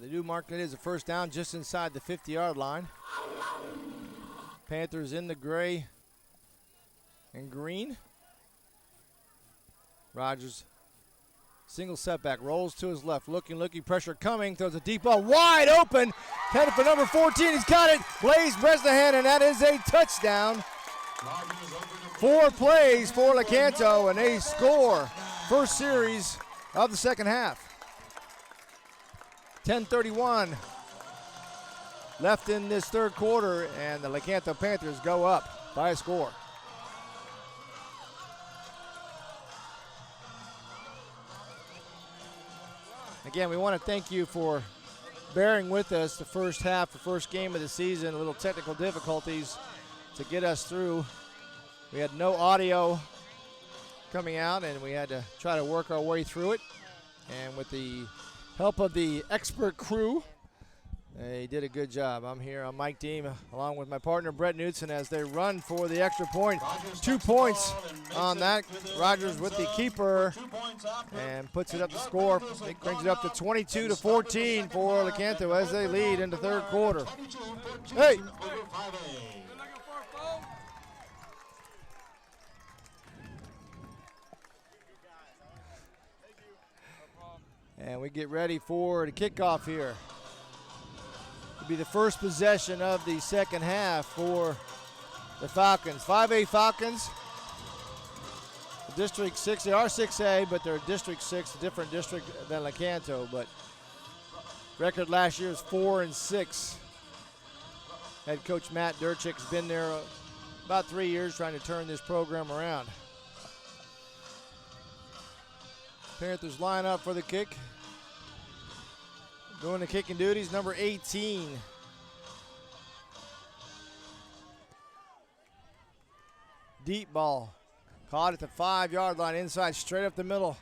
They do mark it as a first down just inside the 50-yard line. Panthers in the gray and green. Rogers, single setback, rolls to his left, looking, pressure coming, throws a deep ball wide open, headed for number 14, he's got it, Blaze Bresnahan, and that is a touchdown. 4 plays for Lecanto, and they score first series of the second half. 10:31 left in this third quarter, and the Lecanto Panthers go up by a score. Again, we want to thank you for bearing with us the first half, the first game of the season, a little technical difficulties to get us through. We had no audio coming out, and we had to try to work our way through it. And with the help of the expert crew, they did a good job. I'm here on Mike Deem along with my partner Brett Knudsen as they run for the extra point. 2 points on that. Rogers with the keeper and puts it up to score. It brings it up to 22-14 for Lecanto as they lead in the third quarter. Hey! And we get ready for the kickoff here. It'll be the first possession of the second half for the Falcons. Fivay Falcons, District 6. They are 6A, but they're District 6, a different district than Lecanto. But record last year is 4-6. Head coach Matt Durchick's been there about 3 years trying to turn this program around. Panthers line up for the kick. Doing the kicking duties, number 18. Deep ball. Caught at the 5-yard line, inside, straight up the middle.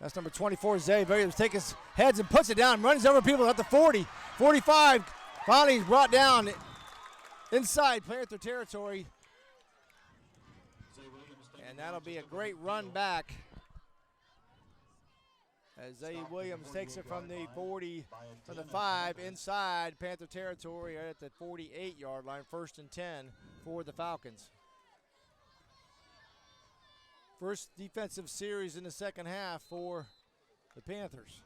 That's number 24, Zay Williams. Takes his heads and puts it down, runs over people at the 40, 45. Finally, he's brought down inside Panther territory. And that'll be a great run back as Zay Williams takes it from the 40, from the 5 inside Panther territory at the 48-yard line, 1st and 10 for the Falcons. First defensive series in the second half for the Panthers.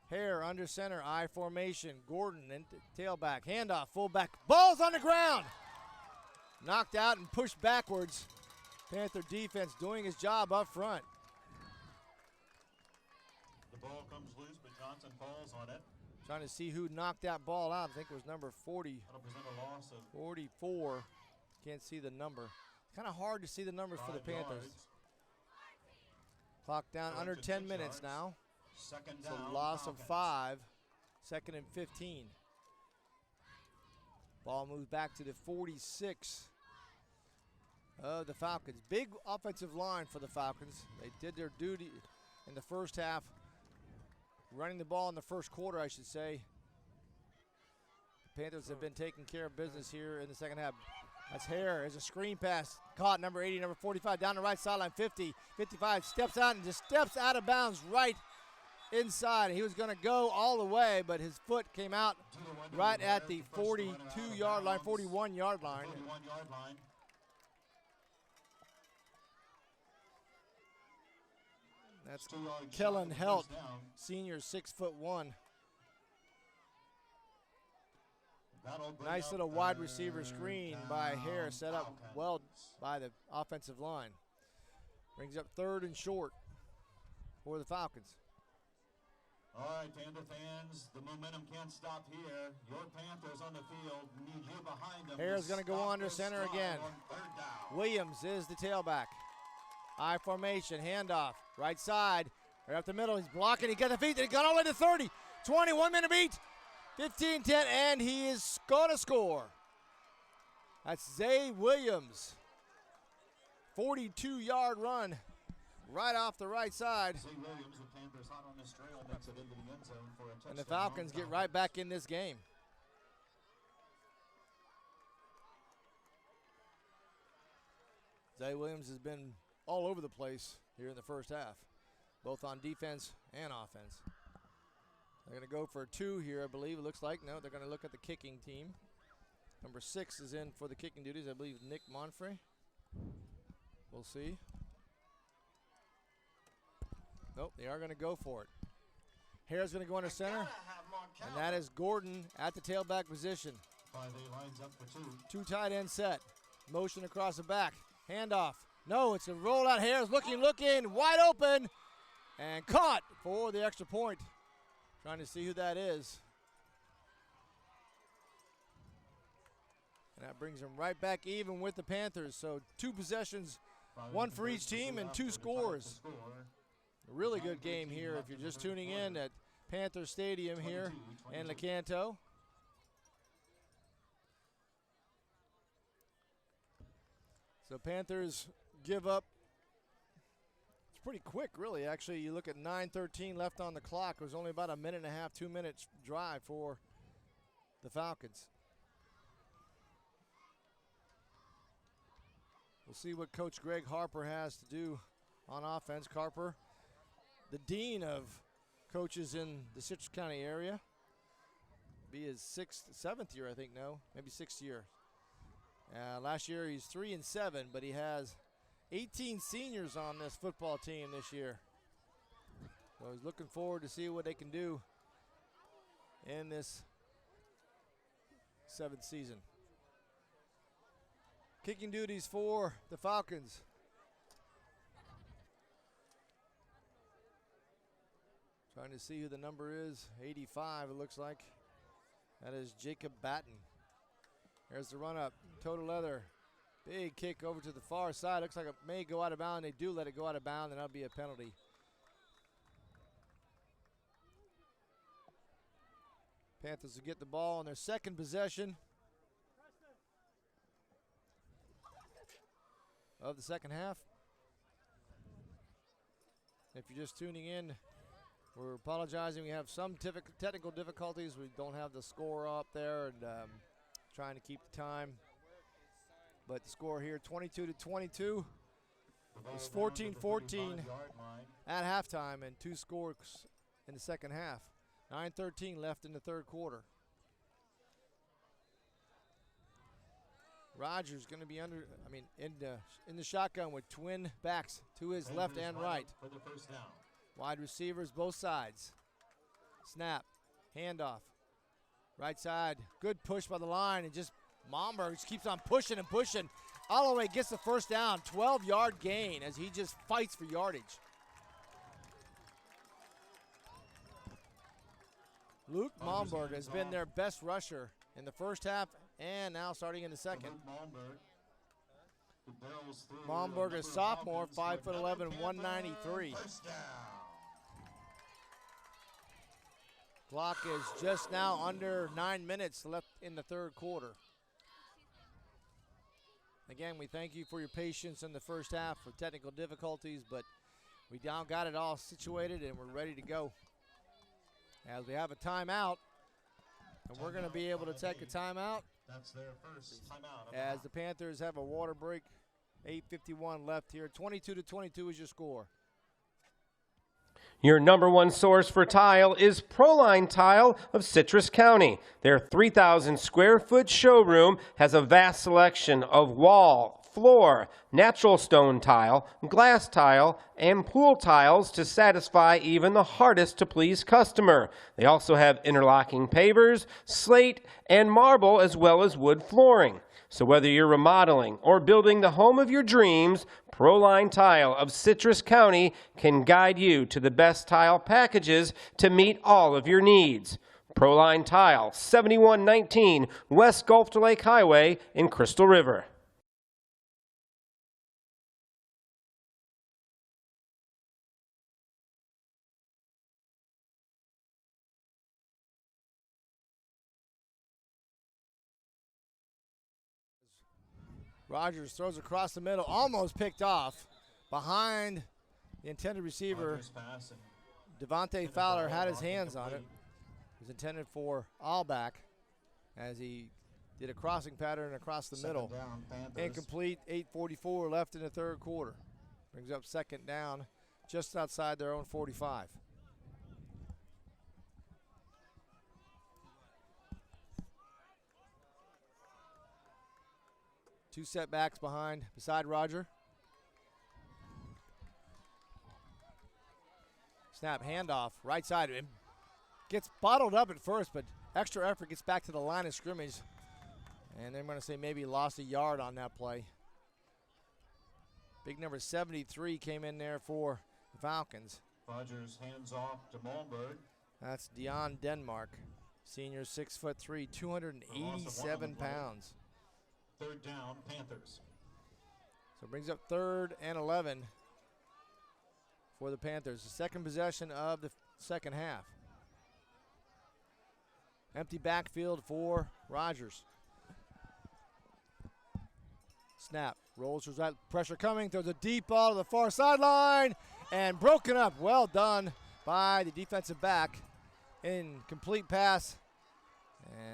Hare under center, I formation. Gordon and tailback, handoff, fullback, ball's on the ground. Knocked out and pushed backwards. Panther defense doing his job up front. The ball comes loose, but Johnson falls on it. Trying to see who knocked that ball out. I think it was number 40. That'll present a loss of 44. Can't see the number. Kind of hard to see the numbers for the Panthers. Clock down under 10 minutes now. Second It's down, a loss Falcons. of 5. 2nd and 15. Ball moves back to the 46 of the Falcons. Big offensive line for the Falcons. They did their duty in the first half. Running the ball in the first quarter, I should say. The Panthers have been taking care of business here in the second half. That's Hare as a screen pass. Caught number 80, number 45 down the right sideline. 50, 55, steps out and just steps out of bounds right inside. He was going to go all the way, but his foot came out right at the 42-yard line, 41-yard line. 41-yard line. That's 2 yards Kellen short of Helt, first down. senior, 6'1". That'll bring Nice up little wide third receiver screen by Hare, down, set up Falcons. well by the offensive line. Brings up 3rd and short for the Falcons. All right, Panther fans, the momentum can't stop here. Your Panthers on the field need you behind them. Hare's going to go stop under this center drive again. on 3rd down. Williams is the tailback. I formation, handoff, right side, right up the middle. He's blocking, he got the feet, he got all the way to 30. 21 minute beat, 15-10, and he is going to score. That's Zay Williams. 42-yard run right off the right side. Zay Williams with Panthers hot on this trail makes it into the end zone for a touchdown. And the Falcons get right back in this game. Zay Williams has been all over the place here in the first half. both on defense and offense. They're going to go for 2 here, I believe. It looks like. No, they're going to look at the kicking team. Number 6 is in for the kicking duties, I believe, Nick Monfrey. We'll see. Nope, they are going to go for it. Hare's going to go under center, and that is Gordon at the tailback position. Fivay lines up for 2. 2 tight end set. Motion across the back. Handoff. No, it's a rollout. Hare's looking, wide open, and caught for the extra point. Trying to see who that is. And that brings them right back even with the Panthers. So 2 possessions, 1 for each team, and 2 scores. A really good game here if you're just tuning in at Panther Stadium here in Lecanto. So Panthers give up. It's pretty quick, really. Actually, you look at 9:13 left on the clock. It was only about a minute and a half, 2 minutes drive for the Falcons. We'll see what Coach Greg Harper has to do on offense. Harper, the dean of coaches in the Citrus County area. Be his 7th year, I think, no, maybe 6th year. Last year he's 3-7, but he has 18 seniors on this football team this year. So he's looking forward to see what they can do in this 7th season. Kicking duties for the Falcons. Trying to see who the number is. 85, it looks like. That is Jacob Batten. There's the run up. Total leather. Big kick over to the far side. Looks like it may go out of bounds. They do let it go out of bounds, and that'll be a penalty. Panthers will get the ball on their 2nd possession of the 2nd half. If you're just tuning in, we're apologizing. We have some technical difficulties. We don't have the score up there, and trying to keep the time. But the score here, 22-22. It's 14-14 at halftime, and 2 scores in the 2nd half. 9:13 left in the 3rd quarter. Rogers going to be in the shotgun with twin backs to his left and right. Wide receivers both sides. Snap, handoff, right side. Good push by the line, and just Momberg just keeps on pushing and pushing. All the way gets the 1st down, 12-yard gain as he just fights for yardage. Luke Momberg has been their best rusher in the 1st half and now starting in the 2nd. Momberg is sophomore, 5'11", 193. Clock is just now under 9 minutes left in the 3rd quarter. Again, we thank you for your patience in the 1st half for technical difficulties, but we now got it all situated and we're ready to go. As we have a timeout, and we're going to be able to take a timeout. That's their first timeout. As the Panthers have a water break, 8:51 left here. 22-22 is your score. Your number 1 source for tile is Proline Tile of Citrus County. Their 3,000 square foot showroom has a vast selection of wall, floor, natural stone tile, glass tile, and pool tiles to satisfy even the hardest to please customer. They also have interlocking pavers, slate, and marble, as well as wood flooring. So whether you're remodeling or building the home of your dreams, Proline Tile of Citrus County can guide you to the best tile packages to meet all of your needs. Proline Tile, 7119 West Gulf to Lake Highway in Crystal River. Rogers throws across the middle, almost picked off. Behind the intended receiver, Devontae Fowler had his hands on it. It was intended for Allback as he did a crossing pattern across the middle. Incomplete, 8:44 left in the 3rd quarter. Brings up 2nd down, just outside their own 45. Two setbacks beside Roger. Snap, handoff, right side. It gets bottled up at first, but extra effort gets back to the line of scrimmage. And they're going to say maybe lost a yard on that play. Big number 73 came in there for the Falcons. Rogers hands off to Malmberg. That's Dion Denmark, senior, 6'3", 287 pounds. Third down, Panthers. So it brings up 3rd and 11 for the Panthers. The second possession of the second half. Empty backfield for Rogers. Snap, rolls towards that, pressure coming, throws a deep ball to the far sideline, and broken up. Well done by the defensive back. Incomplete pass,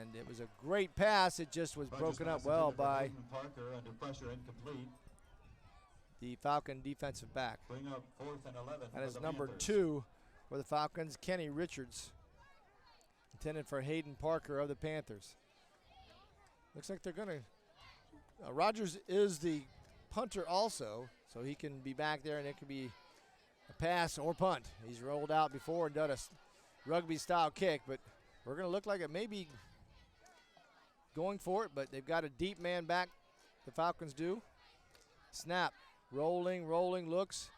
and it was a great pass. It just was broken up well by Parker under pressure, incomplete. The Falcon defensive back. Bring up 4th and 11. That is for the number Panthers. 2 for the Falcons, Kenny Richards, intended for Hayden Parker of the Panthers. Looks like they're going to Rogers is the punter also, so he can be back there and it can be a pass or punt. He's rolled out before and done a rugby-style kick, but we're going to look like it may be going for it, but they've got a deep man back, the Falcons do. Snap, rolling, looks,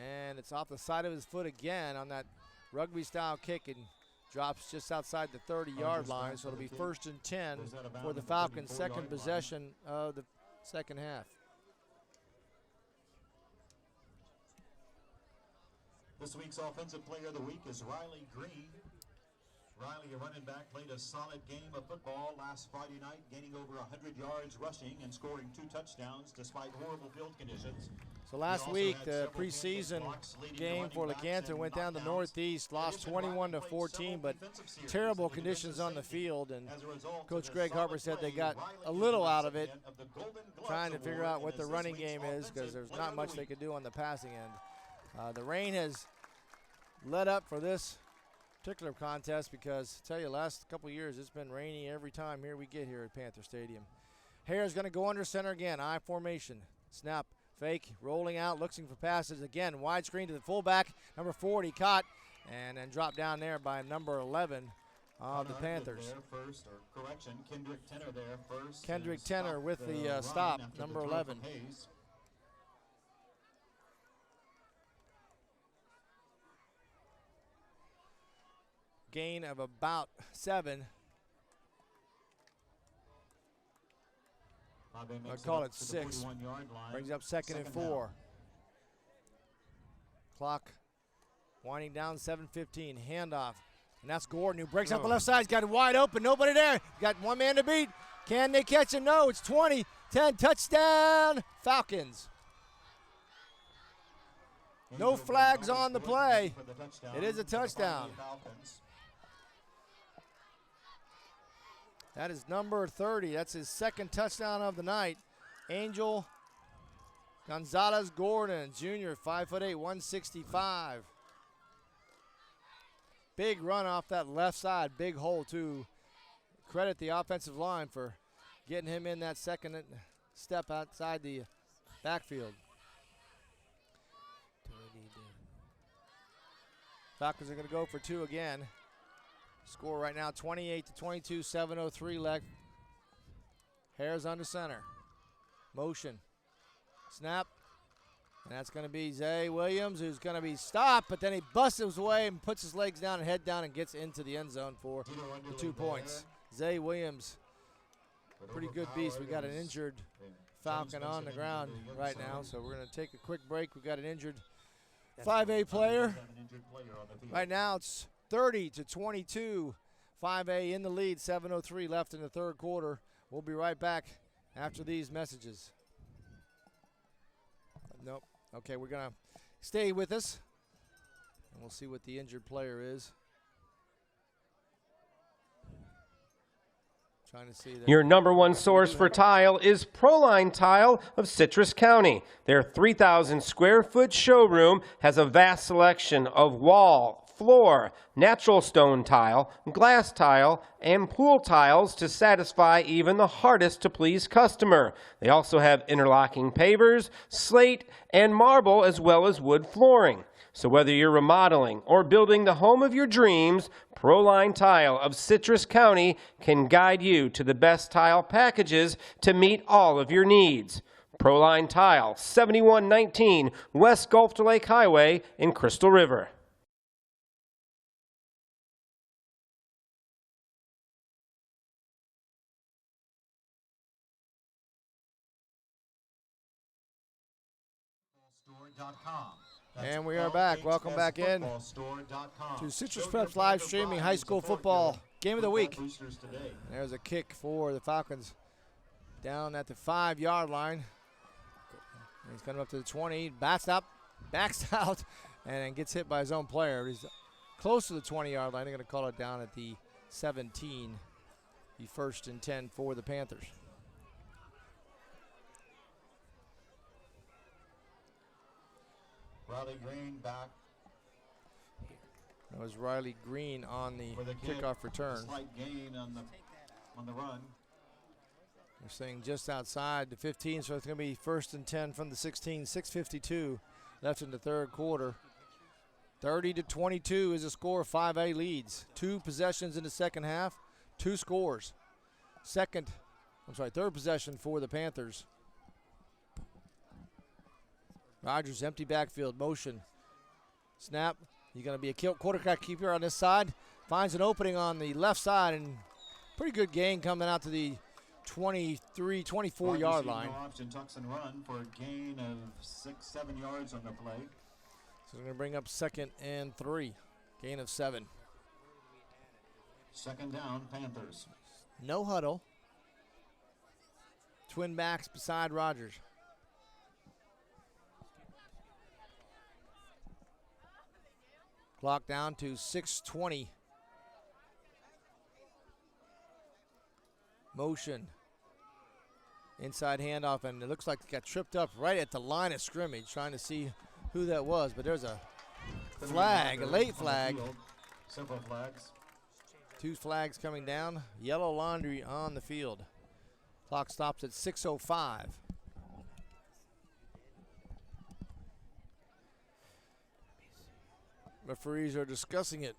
and it's off the side of his foot again on that rugby-style kick and drops just outside the 30-yard line, so it'll be 1st and 10 for the Falcons' second possession of the second half. This week's Offensive Player of the Week is Riley Green. Riley, a running back, played a solid game of football last Friday night, gaining over 100 yards rushing and scoring 2 touchdowns despite horrible field conditions. So last week, the preseason game for Lecanto went down the Northeast, lost 21-14, but terrible conditions on the field. And Coach Greg Harper said they got a little out of it, trying to figure out what the running game is because there's not much they could do on the passing end. The rain has let up for this particular contest because, I tell you, last couple of years it's been rainy every time we get here at Panther Stadium. Hare's going to go under center again, I formation. Snap, fake, rolling out, looking for passes again. Wide screen to the fullback, number 40, caught, and then dropped down there by number 11 of the Panthers. Kendrick Tenor there first. Kendrick Tenor with the stop, number 11. Gain of about 7. I'd call it 6. Brings up 2nd and 4. Clock winding down, 7:15. Handoff. And that's Gordon who breaks up the left side. He's got it wide open. Nobody there. Got one man to beat. Can they catch him? No. It's 20-10. Touchdown, Falcons. No flags on the play. It is a touchdown. That is number 30. That's his second touchdown of the night. Angel Gonzalez Gordon, Jr., 5'8", 165. Big run off that left side. Big hole, too. Credit the offensive line for getting him in that second step outside the backfield. Falcons are going to go for 2 again. Score right now 28-22, 7:03 left. Hare's under center. Motion. Snap. And that's going to be Zay Williams, who's going to be stopped, but then he busts his way and puts his legs down and head down and gets into the end zone for the 2 points. Zay Williams, pretty good beast. We got an injured Falcon on the ground right now, so we're going to take a quick break. We got an injured 5A player. Right now it's 30-22. 5A in the lead, 7:03 left in the third quarter. We'll be right back after these messages. Nope. Okay, we're going to stay with us, and we'll see what the injured player is. Trying to see that. Your #1 source for tile is Proline Tile of Citrus County. Their 3,000 square foot showroom has a vast selection of wall, floor, natural stone tile, glass tile, and pool tiles to satisfy even the hardest to please customer. They also have interlocking pavers, slate, and marble, as well as wood flooring. So whether you're remodeling or building the home of your dreams, Proline Tile of Citrus County can guide you to the best tile packages to meet all of your needs. Proline Tile, 7119 West Gulf to Lake Highway in Crystal River. And we are back. Welcome back in to Citrus Prep's live streaming high school football game of the week. There's a kick for the Falcons down at the 5-yard line. He's coming up to the 20, backs up, backs out, and gets hit by his own player. He's close to the 20-yard line. They're going to call it down at the 17, the 1st and 10 for the Panthers. Riley Green back. That was Riley Green on the kickoff return. Slight gain on the run. They're saying just outside the 15, so it's going to be 1st and 10 from the 16. 6:52 left in the third quarter. 30-22 is the score. 5A leads. 2 possessions in the second half, 2 scores. Third possession for the Panthers. Rogers, empty backfield, motion. Snap. You're going to be a quarterback keeper on this side. Finds an opening on the left side, and pretty good gain coming out to the 23, 24-yard line. No option, tucks and run for a gain of 6-7 yards on the play. So we're going to bring up 2nd and 3. Gain of 7. 2nd down, Panthers. No huddle. Twin backs beside Rogers. Clock down to 6:20. Motion. Inside handoff, and it looks like it got tripped up right at the line of scrimmage, trying to see who that was, but there's a flag, a late flag. Several flags. 2 flags coming down. Yellow laundry on the field. Clock stops at 6:05. Referees are discussing it.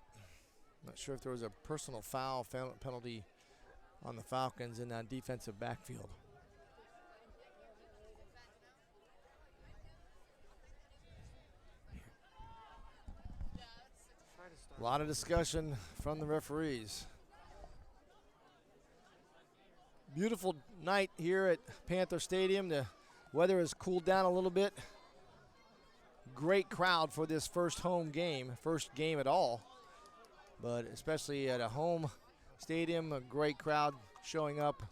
Not sure if there was a personal foul penalty on the Falcons in that defensive backfield. A lot of discussion from the referees. Beautiful night here at Panther Stadium. The weather has cooled down a little bit. Great crowd for this first game at all, but especially at a home stadium, a great crowd showing up.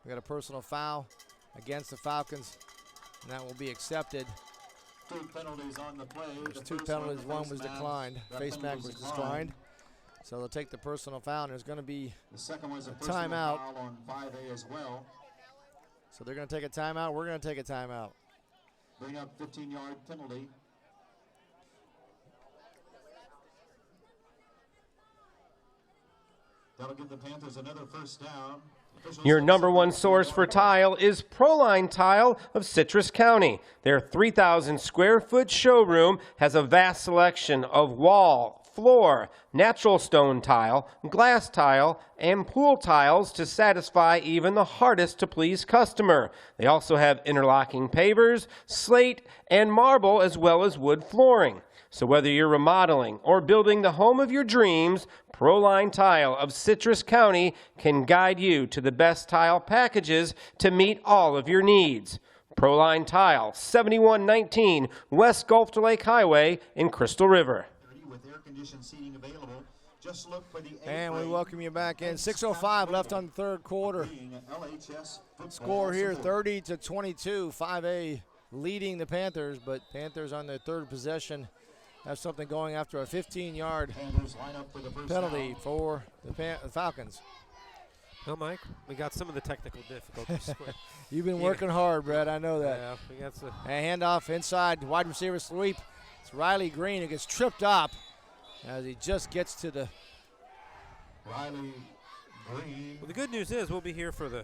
We got a personal foul against the Falcons, and that will be accepted. 2 penalties on the play. There's 2 penalties. One was declined. Face mask was declined. So they'll take the personal foul, and there's going to be the second was a timeout foul on 5A as well. So they're going to take a timeout. We're going to take a timeout. Bring up 15-yard penalty. That'll give the Panthers another first down. Your #1 source for tile is Proline Tile of Citrus County. Their 3,000 square foot showroom has a vast selection of wall, floor, natural stone tile, glass tile, and pool tiles to satisfy even the hardest to please customer. They also have interlocking pavers, slate, and marble, as well as wood flooring. So whether you're remodeling or building the home of your dreams, Proline Tile of Citrus County can guide you to the best tile packages to meet all of your needs. Proline Tile, 7119 West Gulf to Lake Highway in Crystal River. With air-conditioned seating available, just look for the and we welcome you back in. 6:05 left on the third quarter. Score here 30-22. 5A leading the Panthers, but Panthers on their third possession have something going after a 15-yard penalty for the Falcons. Well, Mike, we got some of the technical difficulties. You've been working hard, Brett. I know that. Yeah, we got some. And handoff inside, wide receiver sweep. It's Riley Green who gets tripped up as he just gets to the. Riley Green. Well, the good news is we'll be here for the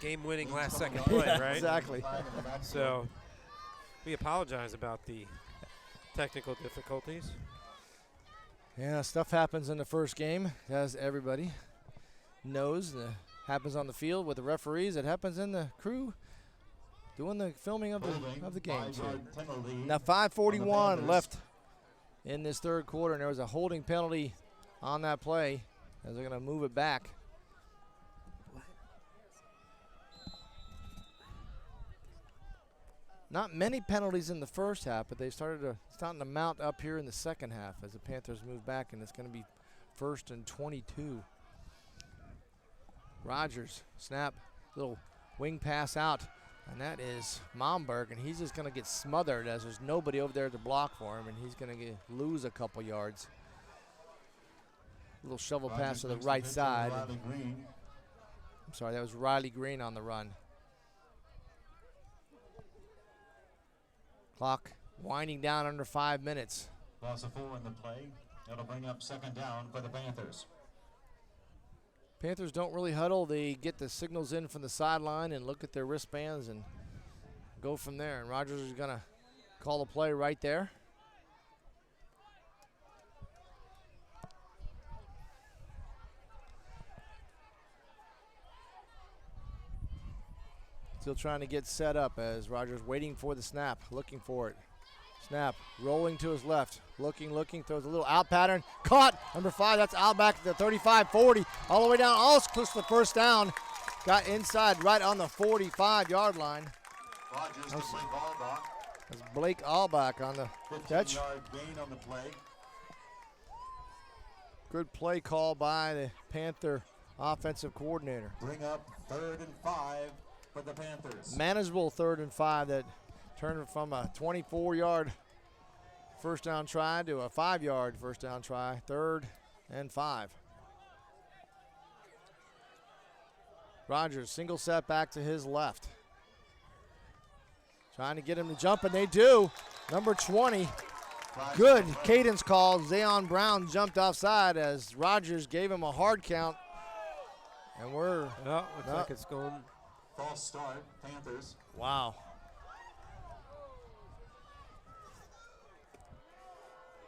game-winning last-second play, right? Exactly. So we apologize about the technical difficulties. Yeah, stuff happens in the first game, as everybody knows. It happens on the field with the referees. It happens in the crew doing the filming of the game. Now 5:41 left in this third quarter, and there was a holding penalty on that play as they're going to move it back. Not many penalties in the first half, but they starting to mount up here in the second half as the Panthers move back, and it's going to be 1st and 22. Rogers, snap, little wing pass out, and that is Momberg, and he's just going to get smothered as there's nobody over there to block for him, and he's going to lose a couple yards. Little shovel pass to the right side. I'm sorry, that was Riley Green on the run. Clock winding down under 5 minutes. Loss of 4 in the play. That'll bring up 2nd down for the Panthers. Panthers don't really huddle. They get the signals in from the sideline and look at their wristbands and go from there. And Rogers is going to call the play right there. Still trying to get set up as Rogers waiting for the snap, looking for it. Snap, rolling to his left, looking, throws a little out pattern. Caught, number 5, that's out back to the 35-40, all the way down, almost close to the first down. Got inside right on the 45-yard line. Rogers to Blake Allbach. That's Blake Allbach on the catch. 15-yard gain on the play. Good play call by the Panther offensive coordinator. Bring up 3rd and 5 for the Panthers. Manageable 3rd and 5 that turned from a 24-yard first down try to a 5-yard first down try. 3rd and 5. Rogers, single set back to his left. Trying to get him to jump, and they do. Number 20. Good cadence call. Zayon Brown jumped offside as Rogers gave him a hard count. And we're. Well, looks like it's going. False start, Panthers. Wow.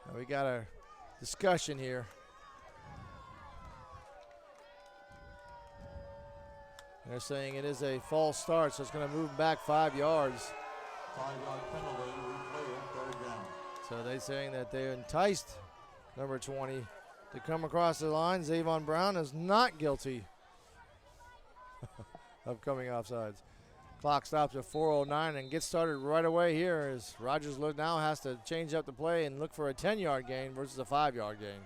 Now we got a discussion here. They're saying it is a false start, so it's going to move back 5 yards. 5-yard penalty, replay it, 3rd down. So they're saying that they enticed number 20 to come across the line. Zavon Brown is not guilty of coming offsides. Clock stops at 4:09 and gets started right away here as Rogers now has to change up the play and look for a 10-yard gain versus a 5-yard gain.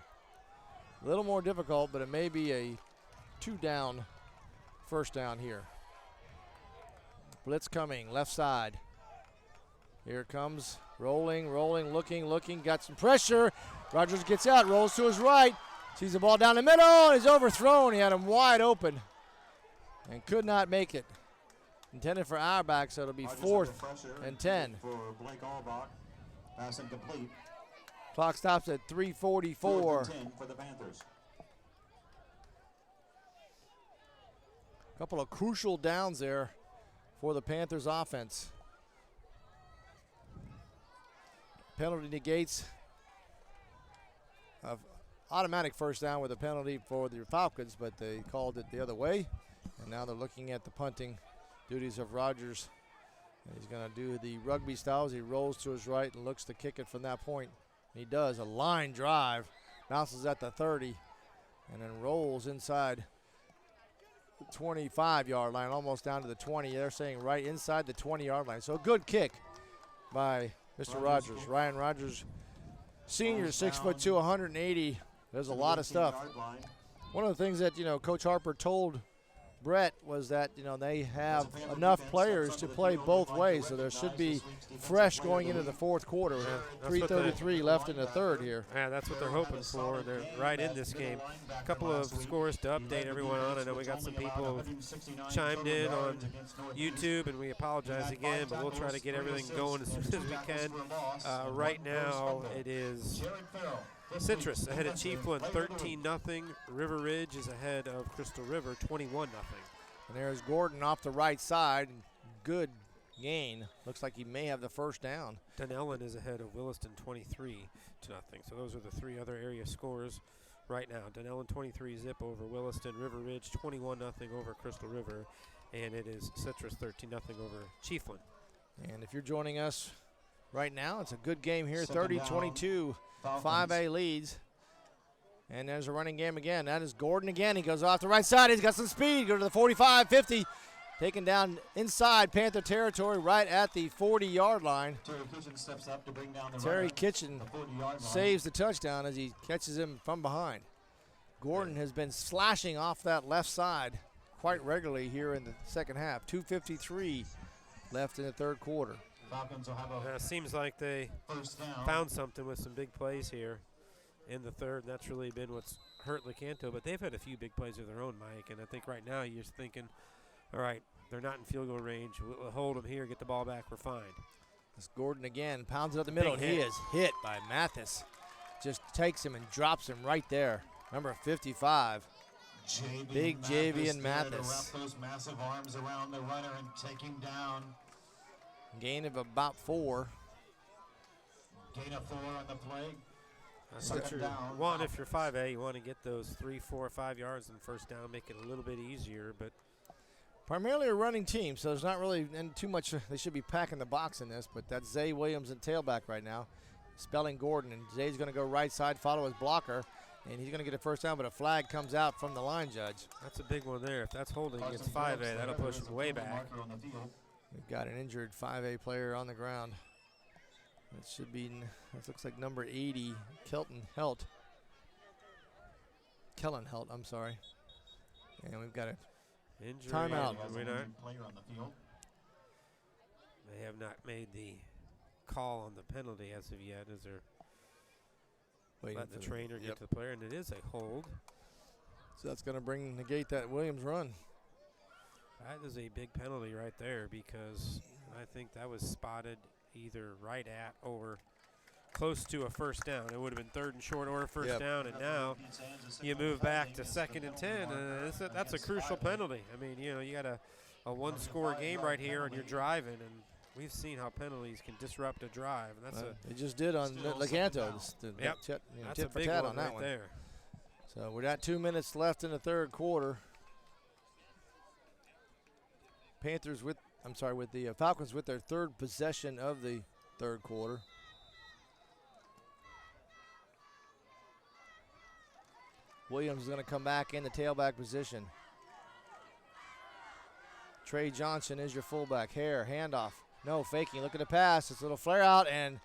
A little more difficult, but it may be a 2-down first down here. Blitz coming, left side. Here it comes, rolling, looking, got some pressure. Rogers gets out, rolls to his right, sees the ball down the middle, and he's overthrown. He had him wide open and could not make it. Intended for our back, so it'll be 4th and 10. For Blake Allbach, pass incomplete. Clock stops at 3:44. 4th and 10 for the Panthers. Couple of crucial downs there for the Panthers offense. Penalty negates of automatic first down with a penalty for the Falcons, but they called it the other way. And now they're looking at the punting duties of Rogers. And he's going to do the rugby styles. He rolls to his right and looks to kick it from that point. And he does a line drive, bounces at the 30, and then rolls inside the 25-yard line, almost down to the 20. They're saying right inside the 20-yard line. So a good kick by Mr. Rogers. Ryan Rogers, senior, 6'2", 180. There's a lot of stuff. One of the things that, Coach Harper told Brett was that, they have enough players to play both ways, so there should be fresh going into the fourth quarter. Yeah, 3:33 left in the third here. Yeah, that's what they're hoping for. They're right in this game. A couple of scores to update everyone on. I know we got some people chimed in on YouTube, and we apologize again, but we'll try to get everything going as soon as we can. Right now, it is Citrus ahead of Chiefland 13-0. River Ridge is ahead of Crystal River 21-0. And there's Gordon off the right side. Good gain. Looks like he may have the first down. Dunellen is ahead of Williston 23-0. So those are the three other area scores right now. Dunellen 23 zip over Williston. River Ridge 21-0 over Crystal River. And it is Citrus 13-0 over Chiefland. And if you're joining us right now, it's a good game here. 30-22. 5A leads. And there's a running game again. That is Gordon again. He goes off the right side. He's got some speed. Go to the 45, 50. Taken down inside Panther territory right at the 40-yard line. Terry Kitchen steps up to bring down the Terry runner, Kitchen the 40-yard line. saves the touchdown as he catches him from behind. Gordon has been slashing off that left side quite regularly here in the second half. 2:53 left in the third quarter. Falcons will have a Seems like they first down. found something with some big plays here in the third, and that's really been what's hurt Lecanto. But they've had a few big plays of their own, Mike, and I think right now you're thinking, all right, they're not in field goal range. We'll hold them here, get the ball back, we're fine. This Gordon again pounds it up the middle, and he is hit by Mathis. Just takes him and drops him right there. Number 55. Big JV and Mathis. To wrap those massive arms around the runner and take him down. Gain of about 4. Gain of 4 on the play. That's Second true. down. One, if you're 5A, you want to get those 3, 4, 5 yards in first down, make it a little bit easier. But Primarily a running team, so there's not really too much. They should be packing the box in this, but that's Zay Williams and tailback right now. Spelling Gordon, and Zay's going to go right side, follow his blocker, and he's going to get a first down, but a flag comes out from the line judge. that's a big one there. If that's holding against 5A, that'll push him way back. We've got an injured 5A player on the ground. That should be, that looks like number 80, Kellen Helt, I'm sorry. And we've got a Injury. timeout. They have not made the call on the penalty as of yet, as they're letting the trainer get to the player, and it is a hold. So that's going to negate that Williams run. That is a big penalty right there, because I think that was spotted either right at or close to a first down. It would have been third and short or first down, and now you move back to 2nd and 10. That's a crucial penalty. I mean, you got a one-score game right here, and you're driving, and we've seen how penalties can disrupt a drive. And that's they just did on Lecanto. that's tit a for big tat one on that right one. there. So we're at 2 minutes left in the third quarter. With the Falcons with their third possession of the third quarter. Williams is going to come back in the tailback position. Trey Johnson is your fullback. Handoff. No, faking. Look at the pass. It's a little flare out, and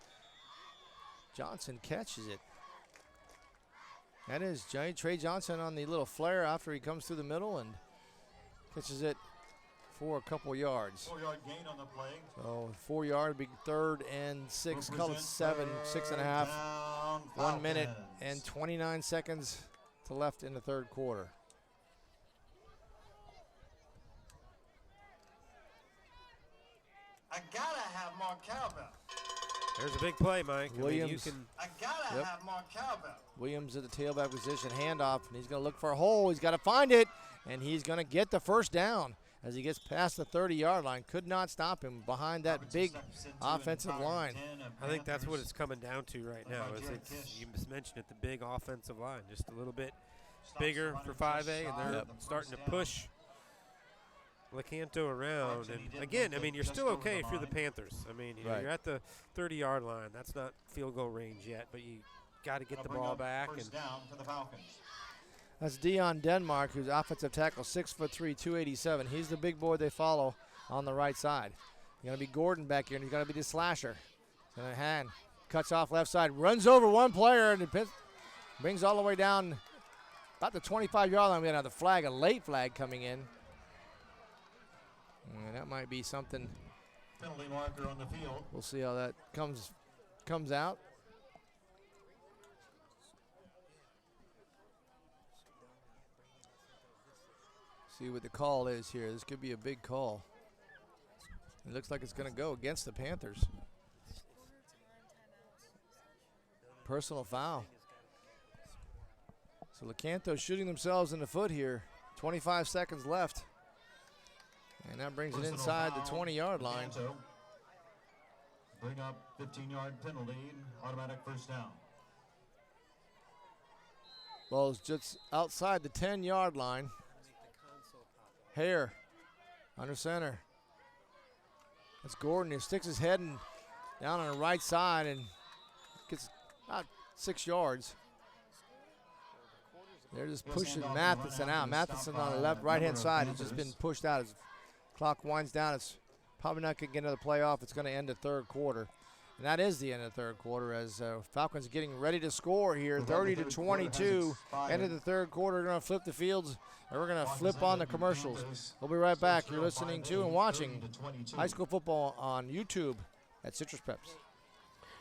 Johnson catches it. That is Trey Johnson on the little flare after he comes through the middle and catches it for a couple yards. 4-yard gain on the play. So 4 yard, big 3rd and 6, call it 7, 6.5. 1 minute and 29 seconds to left in the third quarter. I gotta have more cowbell. There's a big play, Mike. Williams. I gotta have more cowbell. Williams at the tailback position, handoff, and he's going to look for a hole. He's got to find it, and he's going to get the first down as he gets past the 30-yard line. Could not stop him behind that big offensive line. I think that's what it's coming down to right now. You just mentioned it, the big offensive line, just a little bit bigger for 5A, and they're starting to push Lecanto around. And again, I mean, you're still okay if you're the Panthers. I mean, you're at the 30-yard line. That's not field goal range yet, but you got to get the ball back. First down for the Falcons. That's Dion Denmark, who's offensive tackle, 6'3", 287. He's the big boy they follow on the right side. He's going to be Gordon back here, and he's going to be the slasher. He's going to hand, cuts off left side, runs over one player, and it brings all the way down about the 25-yard line. We got another flag, a late flag coming in. And that might be something. Penalty marker on the field. We'll see how that comes out. See what the call is here. This could be a big call. It looks like it's going to go against the Panthers. Personal foul. So Lecanto shooting themselves in the foot here. 25 seconds left. And that brings it inside the 20-yard line. Lecanto. Bring up 15-yard penalty, automatic first down. Ball's just outside the 10-yard line. Hare under center. That's Gordon. He sticks his head down on the right side and gets about 6 yards. They're just pushing Matheson out. Matheson on the right-hand side has just been pushed out. As clock winds down, it's probably not going to get another play off. It's going to end the third quarter. And that is the end of the third quarter as Falcons getting ready to score here. 30-22. End of the third quarter. We're going to flip the fields, and we're going to flip on the commercials. We'll be right back. You're listening to and watching high school football on YouTube at Citrus Preps.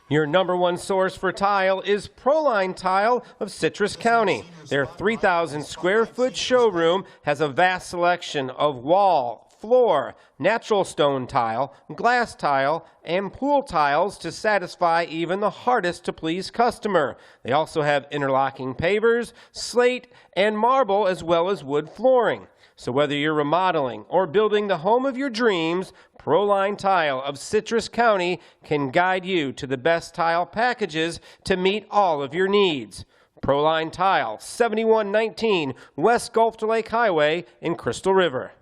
Your number one source for tile is Proline Tile of Citrus County. Their 3,000 square foot showroom has a vast selection of wall, floor, natural stone tile, glass tile, and pool tiles to satisfy even the hardest to please customer. They also have interlocking pavers, slate, and marble, as well as wood flooring. So whether you're remodeling or building the home of your dreams, Proline Tile of Citrus County can guide you to the best tile packages to meet all of your needs. Proline Tile, 7119 West Gulf to Lake Highway in Crystal River.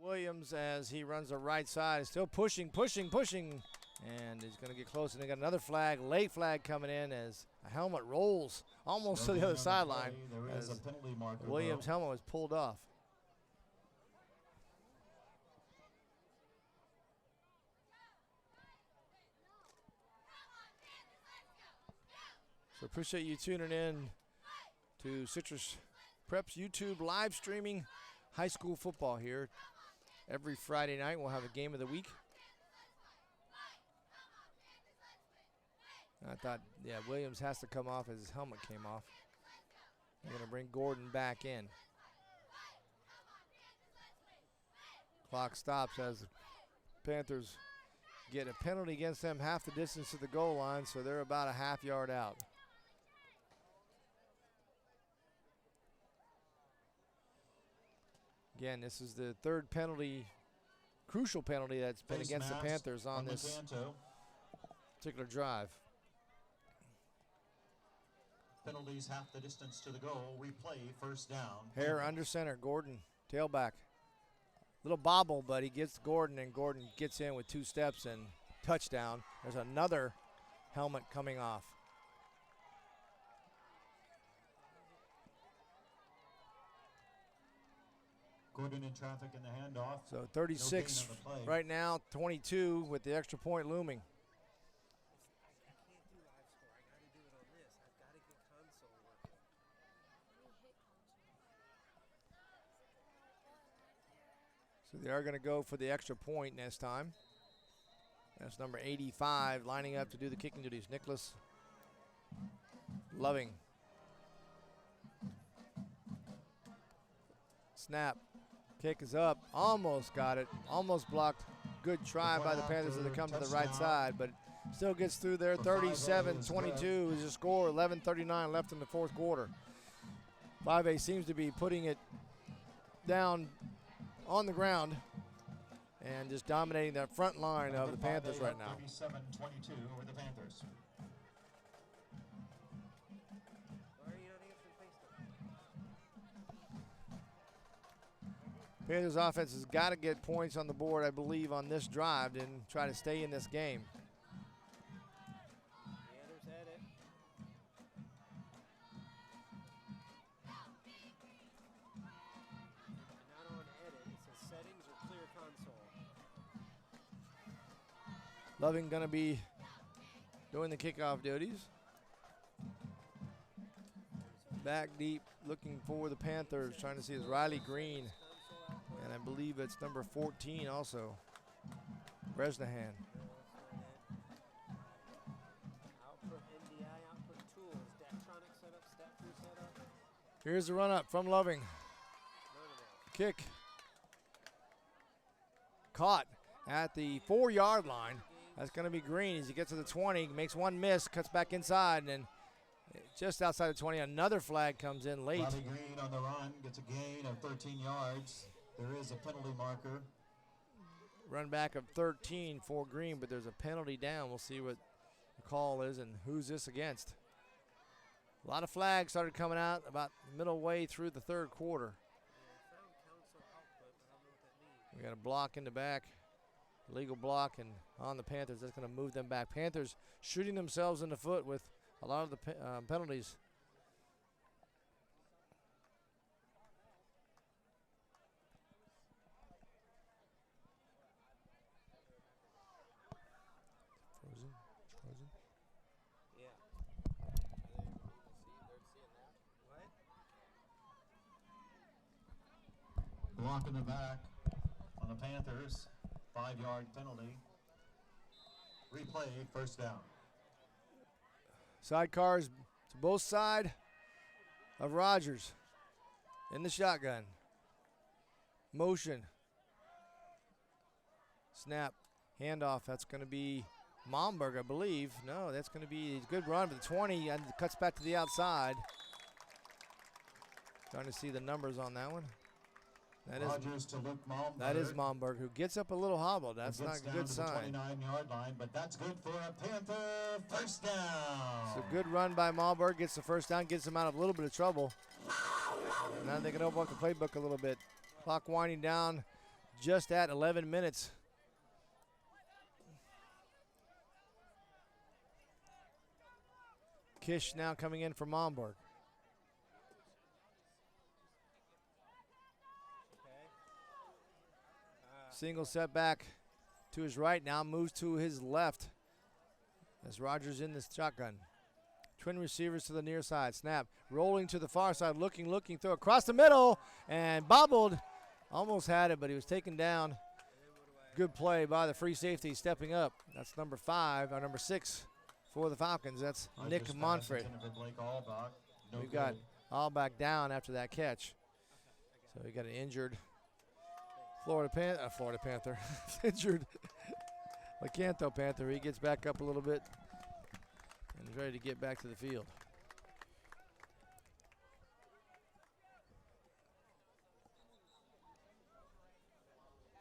Williams, as he runs the right side, is still pushing, and he's going to get close. And they got another flag, late flag coming in as a helmet rolls almost to the other sideline. Williams' helmet was pulled off. So appreciate you tuning in to Citrus Preps YouTube live streaming high school football here. Every Friday night we'll have a game of the week. I thought, yeah, Williams has to come off as his helmet came off. They're going to bring Gordon back in. Clock stops as the Panthers get a penalty against them half the distance to the goal line, so they're about a half yard out. Again, this is the third penalty, crucial penalty that's been against the Panthers on this particular drive. Penalties half the distance to the goal. Replay first down. Hare under center. Gordon tailback. Little bobble, but he gets Gordon, and Gordon gets in with 2 steps and touchdown. There's another helmet coming off. Gordon in traffic in the handoff. So 36 right now, 22 with the extra point looming. So they are going to go for the extra point this time. That's number 85 lining up to do the kicking duties. Nicholas Loving. Snap. Kick is up. Almost got it. Almost blocked. Good try by the Panthers as they come to the right side, but still gets through there. 37-22 is the score. 11:39 left in the fourth quarter. Fivay seems to be putting it down on the ground and just dominating that front line of the Panthers right now. 37-22 over the Panthers. Panthers offense has got to get points on the board, I believe, on this drive and try to stay in this game. Panthers had it. Not on edit. It says settings or clear console. Loving going to be doing the kickoff duties. Back deep, looking for the Panthers, trying to see is Riley Green. And I believe it's number 14 also, Bresnahan. Output NDI, output tools, Daktronic setup, step through setup. Here's the run up from Loving. Kick. Caught at the 4-yard line. That's going to be Green as he gets to the 20, makes one miss, cuts back inside, and just outside the 20, another flag comes in late. Riley Green on the run gets a gain of 13 yards. There is a penalty marker. Run back of 13 for Green, but there's a penalty down. We'll see what the call is and who's this against. A lot of flags started coming out about middle way through the third quarter. We got a block in the back, illegal block, and on the Panthers, that's going to move them back. Panthers shooting themselves in the foot with a lot of the penalties. Frozen. Yeah. Block in the back on the Panthers. 5-yard penalty. Replay, first down. Sidecars to both sides of Rogers in the shotgun. Motion. Snap. Handoff. That's going to be Momberg, I believe. No, that's going to be a good run for the 20 and cuts back to the outside. Trying to see the numbers on that one. Rogers to Luke Malmberg. That is Momberg, who gets up a little hobbled. That's not a good sign. 29-yard line, but that's good for a Panther first down. It's a good run by Malmberg. Gets the first down, gets him out of a little bit of trouble. Now they can open up the playbook a little bit. Clock winding down just at 11 minutes. Kish now coming in for Momberg. Single setback to his right, now moves to his left as Rogers in the shotgun. Twin receivers to the near side. Snap, rolling to the far side, looking, throw across the middle, and bobbled. Almost had it, but he was taken down. Good play by the free safety, stepping up. That's number 5, or number 6 for the Falcons. That's Nick Monfred. We've got Allback down after that catch. So we got an injured Florida Panther. Injured Lecanto Panther. He gets back up a little bit and is ready to get back to the field.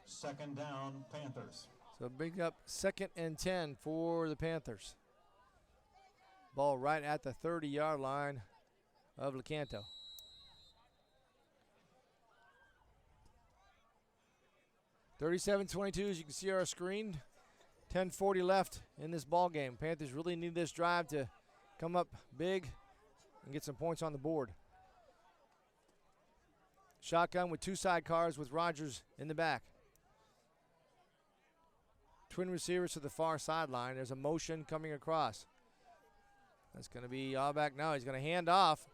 Second down, Panthers. So big up 2nd and 10 for the Panthers. Ball right at the 30-yard line of Lecanto. (37-22) as you can see our screen. 10:40 left in this ball game. Panthers really need this drive to come up big and get some points on the board. Shotgun with 2 sidecars with Rogers in the back. Twin receivers to the far sideline. There's a motion coming across. That's going to be Allback now. He's going to hand off.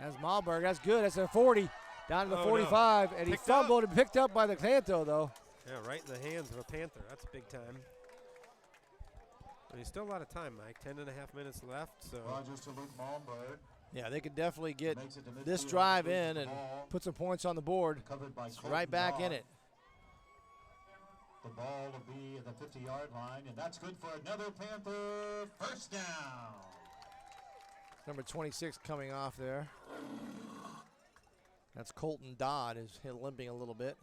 That's Malberg. That's good. That's a 40. Down to the 45, and he fumbled and picked up by the Lecanto, though. Yeah, right in the hands of a Panther. That's big time. But there's still a lot of time, Mike. 10.5 minutes left. So Rogers to Luke Malmberg. Yeah, they could definitely get this drive in and put some points on the board. Right back in it. The ball will be at the 50-yard line, and that's good for another Panther first down. Number 26 coming off there. That's Colton Dodd, who's limping a little bit.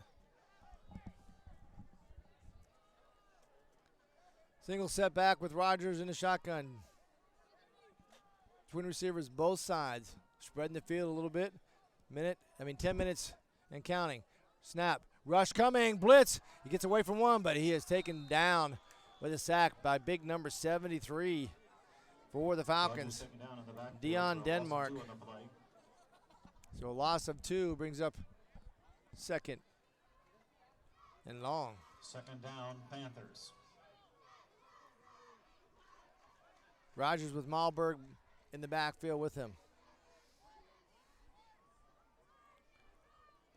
Single set back with Rogers in the shotgun. Twin receivers both sides. Spreading the field a little bit. 10 minutes and counting. Snap. Rush coming. Blitz. He gets away from one, but he is taken down with a sack by big number 73 for the Falcons. Dion Denmark. So a loss of 2 brings up second and long. Second down, Panthers. Rogers with Malberg in the backfield with him.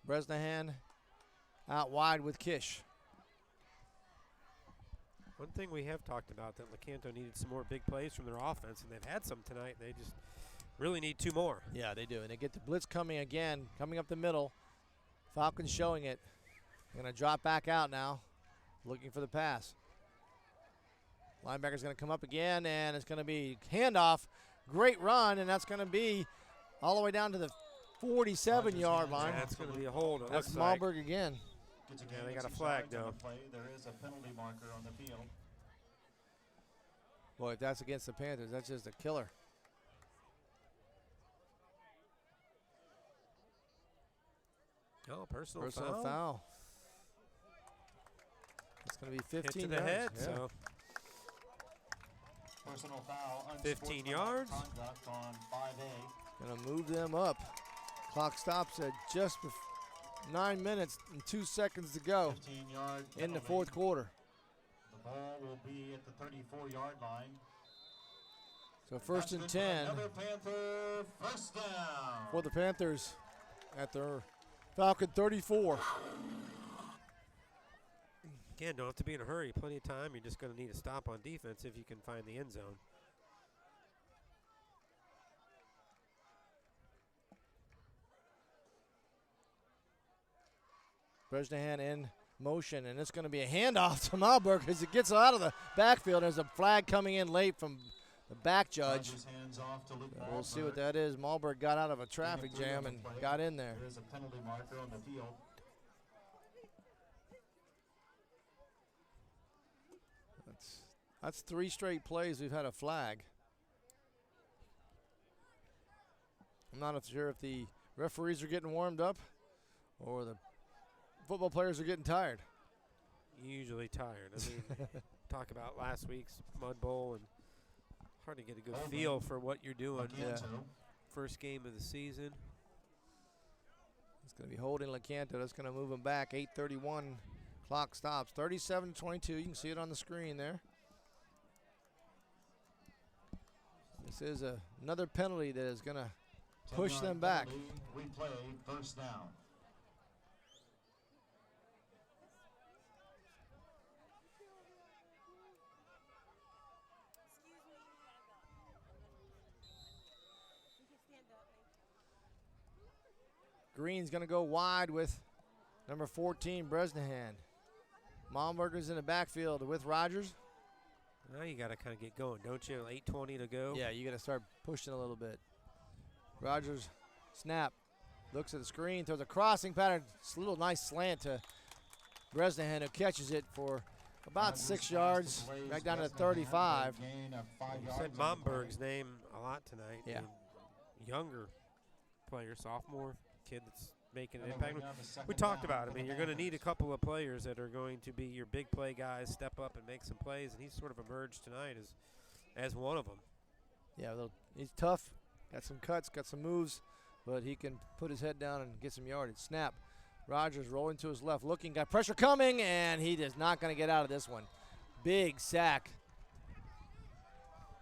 Bresnahan out wide with Kish. One thing we have talked about that Lecanto needed some more big plays from their offense, and they've had some tonight. They just really need 2 more. Yeah, they do. And they get the blitz coming again, coming up the middle. Falcons showing it. They're going to drop back out now, looking for the pass. Linebacker's going to come up again, and it's going to be handoff. Great run, and that's going to be all the way down to the 47-yard line. That's going to be a hold. That's Malberg again. Yeah, they got a flag, though. There is a penalty marker on the field. Boy, if that's against the Panthers, that's just a killer. Oh, personal foul. It's going to be 15 Hit to the yards. head, Yeah. so Personal foul. 15 yards. Conduct on Fivay. Going to move them up. Clock stops at just 9 minutes and 2 seconds to go 15-yard in the fourth quarter. The ball will be at the 34-yard line. So first and 10 Another Panther first down. for the Panthers at their Falcon 34. again, don't have to be in a hurry. Plenty of time. You're just going to need a stop on defense if you can find the end zone. Bresnahan in motion, and it's going to be a handoff to Malberg as it gets out of the backfield. There's a flag coming in late from the back judge. Hands off to Luke We'll see what that is. Malberg got out of a traffic jam and got in there. There is a penalty marker on the field. That's 3 straight plays we've had a flag. I'm not sure if the referees are getting warmed up or the football players are getting tired. Usually tired. I mean, talk about last week's Mud Bowl, and hard to get a good feel for what you're doing. Yeah. First game of the season. It's going to be holding Lecanto. That's going to move him back. 8:31. Clock stops. 37-22. You can see it on the screen there. This is another penalty that is going to push them back. Replay, first down. Green's going to go wide with number 14, Bresnahan. Malmberger's in the backfield with Rogers. Now you got to kind of get going, don't you? 8:20 to go. Yeah, you got to start pushing a little bit. Rogers, snap, looks at the screen, throws a crossing pattern. It's a little nice slant to Bresnahan, who catches it for about 6 yards, back down to 35. You said Momberg's name a lot tonight. Yeah. Younger player, sophomore, kid that's making an impact. We talked about it. I mean, you're going to need a couple of players that are going to be your big play guys, step up and make some plays, and he's sort of emerged tonight as one of them. Yeah, he's tough, got some cuts, got some moves, but he can put his head down and get some yardage. Snap. Rogers rolling to his left, looking, got pressure coming, and he is not going to get out of this one. Big sack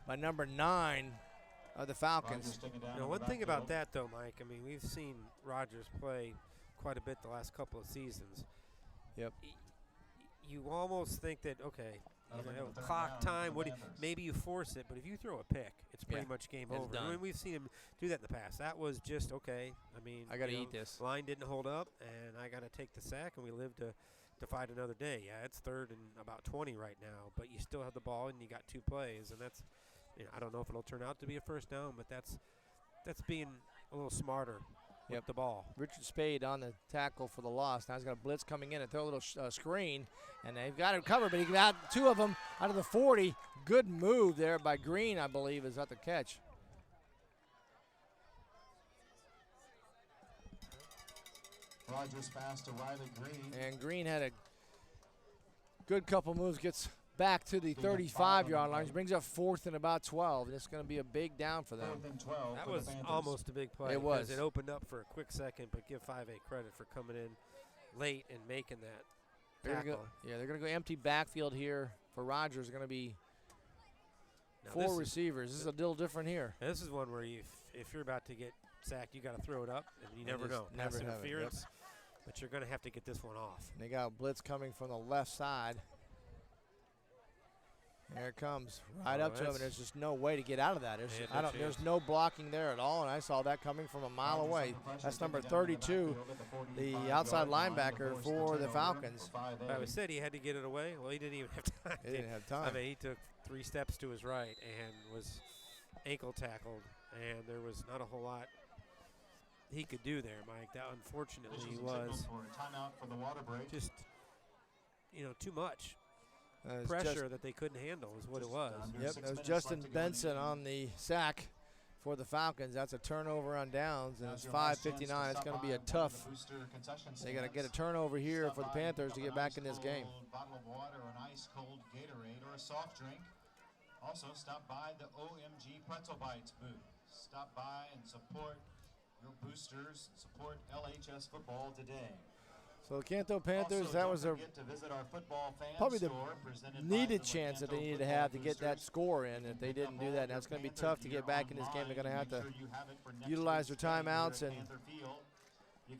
by number 9 of the Falcons. One thing about that, though, Mike, I mean, we've seen Rogers play quite a bit the last couple of seasons. Yep. You almost think that, okay, clock time, maybe you force it, but if you throw a pick, it's pretty much game over. Done. I mean, we've seen him do that in the past. That was just, okay, I mean, I got to eat this. Line didn't hold up, and I got to take the sack, and we live to fight another day. Yeah, it's 3rd and about 20 right now, but you still have the ball, and you got 2 plays, and that's, I don't know if it'll turn out to be a first down, but that's being a little smarter with the ball. Richard Spade on the tackle for the loss. Now he's got a blitz coming in and throw a little screen, and they've got it covered, but he got 2 of them out of the 40. Good move there by Green, I believe, is at the catch. Rogers pass to Riley Green. And Green had a good couple moves, gets back to the 35-yard line, brings up 4th and about 12. It's going to be a big down for them. 4th and 12 That for was the Panthers. almost a big play. It was. It opened up for a quick second, but give Fivay credit for coming in late and making that tackle. They're going to go empty backfield here for Rogers. Going to be Now 4 receivers. This is a little different here. This is one where if you're about to get sacked, you got to throw it up, and you never know. never Pass have it, interference, but you're going to have to get this one off. And they got a blitz coming from the left side. There it comes, right up to him, and there's just no way to get out of that. There's no blocking there at all, and I saw that coming from a mile away. That's number 32, the outside linebacker for the Falcons. I was said he had to get it away. Well, he didn't even have time. He didn't have time. I mean, he took 3 steps to his right and was ankle tackled, and there was not a whole lot he could do there, Mike. That unfortunately was just, too much. Pressure that they couldn't handle is what it was. Yep, that was Justin Benson on the sack for the Falcons. That's a turnover on downs, and it's 5:59. It's going to be a tough. They got to get a turnover here for the Panthers to get back in this game. Bottle of water, an ice cold Gatorade, or a soft drink. Also, stop by the OMG Pretzel Bites booth. Stop by and support your boosters. Support LHS football today. So Lecanto Panthers, that was probably the needed chance that they needed to have to get that score in. If they didn't do that, now it's going to be tough to get back in this game. They're going to have to utilize their timeouts and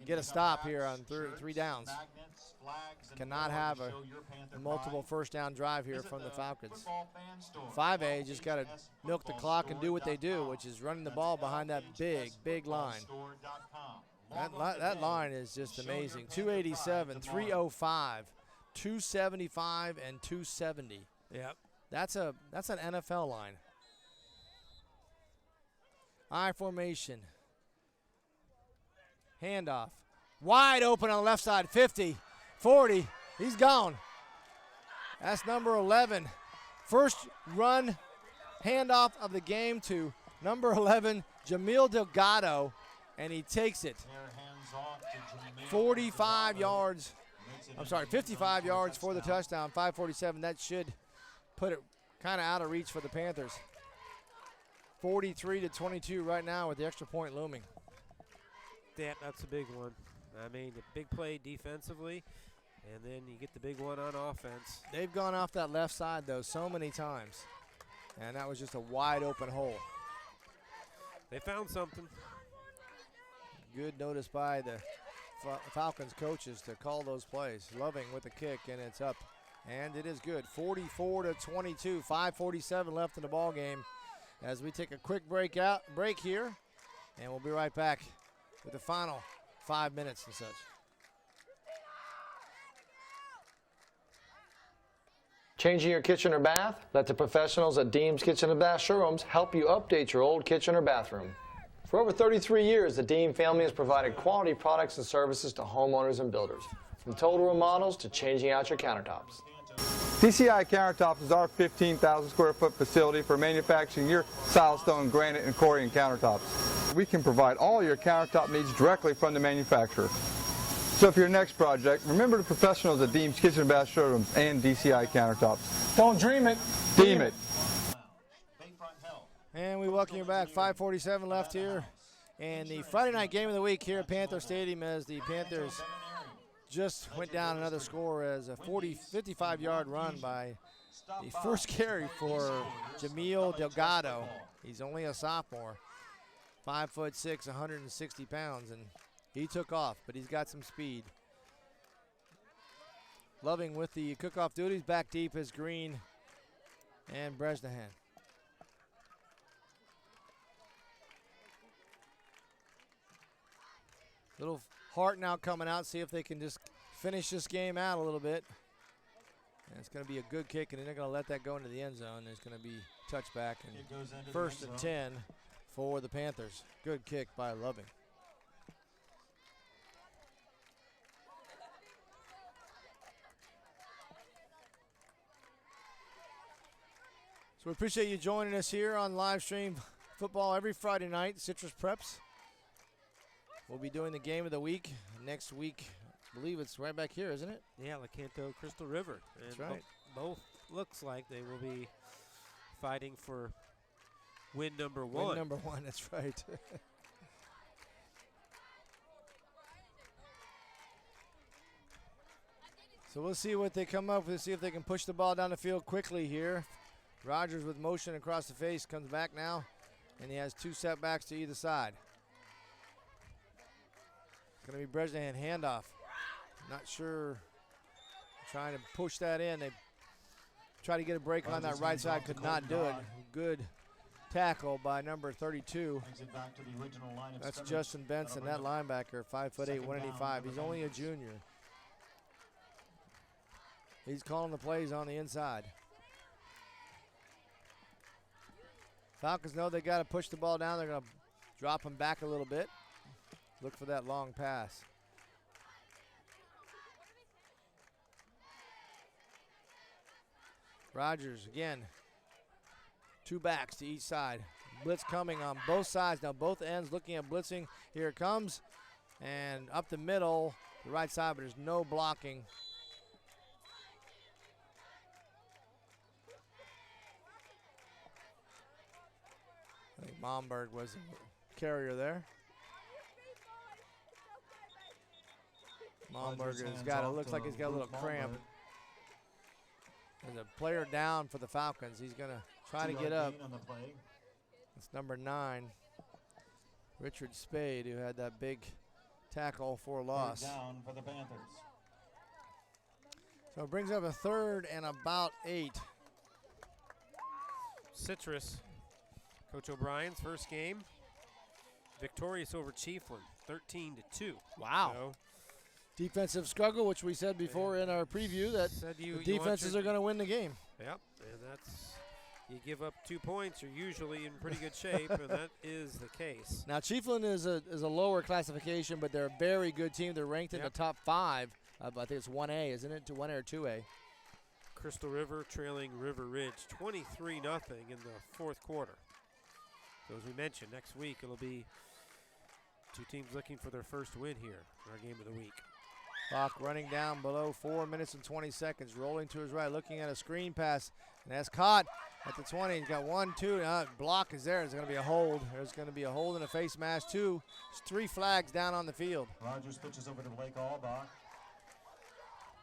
get a stop here on 3 downs. Cannot have a multiple first down drive here from the Falcons. 5A just got to milk the clock and do what they do, which is running the ball behind that big line. That line is just amazing. 287, 305, 275, and 270. Yep. That's an NFL line. I formation. Handoff. Wide open on the left side. 50, 40. He's gone. That's number 11. First run handoff of the game to number 11, Jamil Delgado. And he takes it 45 yards. I'm sorry, 55 yards for the touchdown, 5:47. That should put it kind of out of reach for the Panthers. 43-22 right now with the extra point looming. Yeah, that's a big one. I mean, the big play defensively, and then you get the big one on offense. They've gone off that left side, though, so many times. And that was just a wide open hole. They found something. Good notice by the Falcons coaches to call those plays. Loving with the kick, and it's up. And it is good. 44-22, 5:47 left in the ball game as we take a quick break here, and we'll be right back with the final 5 minutes and such. Changing your kitchen or bath? Let the professionals at Deems Kitchen and Bath Showrooms help you update your old kitchen or bathroom. For over 33 years, the Deem family has provided quality products and services to homeowners and builders, from total remodels to changing out your countertops. DCI Countertops is our 15,000 square foot facility for manufacturing your silestone, granite, and Corian countertops. We can provide all your countertop needs directly from the manufacturer. So for your next project, remember the professionals at Deems Kitchen and Bath Showrooms and DCI Countertops. Don't dream it. Deem it. And we welcome you back. 5:47 left here. And the Friday night game of the week here at Panther Stadium as the Panthers just went down another score as a 55-yard run by the first carry for Jamil Delgado. He's only a sophomore, 5'6", 160 pounds, and he took off, but he's got some speed. Loving with the cook-off duties. Back deep is Green and Bresnahan. Little Hart now coming out, see if they can just finish this game out a little bit. And it's going to be a good kick, and they're going to let that go into the end zone. There's going to be touchback and 1st and 10 for the Panthers. Good kick by Loving. So we appreciate you joining us here on live stream football every Friday night, Citrus Preps. We'll be doing the game of the week next week. I believe it's right back here, isn't it? Yeah, Lecanto, Crystal River. That's And right. Both looks like they will be fighting for win number one. Win number one, that's right. So we'll see what they come up with, see if they can push the ball down the field quickly here. Rogers with motion across the face comes back now, and he has 2 setbacks to either side. It's going to be Bresnahan handoff. Not sure, trying to push that in. They try to get a break on that right side, could not do it. Good tackle by number 32. That's Justin Benson, that linebacker, 5'8", 185. He's only a junior. He's calling the plays on the inside. Falcons know they got to push the ball down. They're going to drop him back a little bit. Look for that long pass. Rogers again. 2 backs to each side. Blitz coming on both sides. Now both ends looking at blitzing. Here it comes. And up the middle, the right side, but there's no blocking. I think Momberg was the carrier there. Momberg has got, it looks like he's got a little cramp. There's a player down for the Falcons. He's going to try to get up. It's number 9, Richard Spade, who had that big tackle for loss. Down for the Panthers. So it brings up a 3rd and about 8. Citrus, Coach O'Brien's first game, victorious over Chiefland, 13-2. Wow. So defensive struggle, which we said before in our preview that the defenses are going to win the game. Yep, and that's, you give up 2 points, you're usually in pretty good shape, and that is the case. Now, Chiefland is a lower classification, but they're a very good team. They're ranked in the top 5. I think it's 1A, isn't it? 1A or 2A? Crystal River trailing River Ridge 23-0 in the 4th quarter. So as we mentioned, next week it'll be 2 teams looking for their first win here in our game of the week. Clock running down below 4 minutes and 20 seconds. Rolling to his right, looking at a screen pass. And that's caught at the 20. He's got 1, 2. Block is there. There's going to be a hold. There's going to be a hold and a face mask, 2. There's 3 flags down on the field. Rogers pitches over to Blake Albach.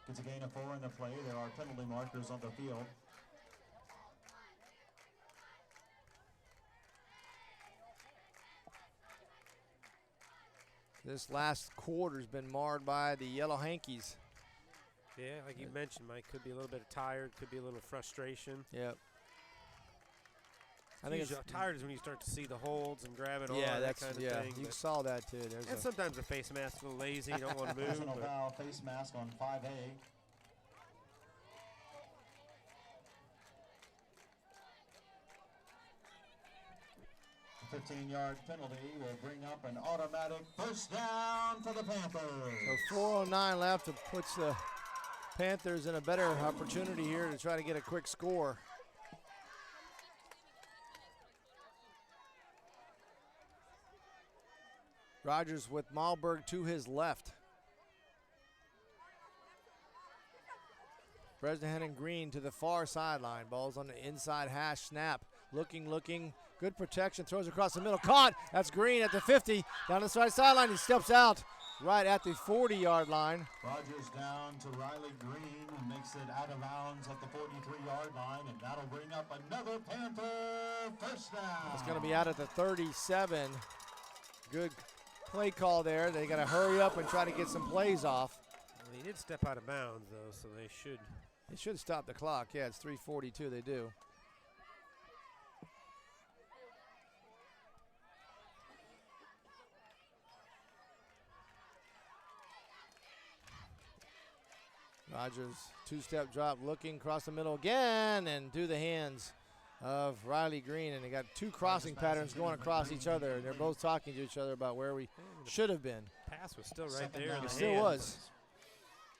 Gets a gain of 4 in the play. There are penalty markers on the field. This last quarter's been marred by the Yellow Hankies. Yeah, like you mentioned, Mike, could be a little bit of tired, could be a little frustration. Yep. I think it's tired is when you start to see the holds and grab it on, that's that kind of thing. You saw that too. And sometimes the face mask's a little lazy, you don't want to move. Personal foul, face mask on 5A. A 15-yard penalty will bring up an automatic first down for the Panthers. So 4:09 left. It puts the Panthers in a better opportunity here to try to get a quick score. Rogers with Malberg to his left. Bresnahan and Green to the far sideline. Ball's on the inside hash, snap. Looking. Good protection, throws across the middle. Caught, that's Green at the 50. Down the side sideline, he steps out right at the 40-yard line. Rogers down to Riley Green and makes it out of bounds at the 43-yard line, and that'll bring up another Panther first down. It's going to be out at the 37. Good play call there. They got to hurry up and try to get some plays off. Well, he did step out of bounds, though, so they should stop the clock. Yeah, it's 3:42. They do. Rogers, 2-step drop, looking across the middle again, and do the hands of Riley Green. And they got 2 crossing patterns going across each other. And they're both talking to each other about where we should have been. Pass was still right there. It still was.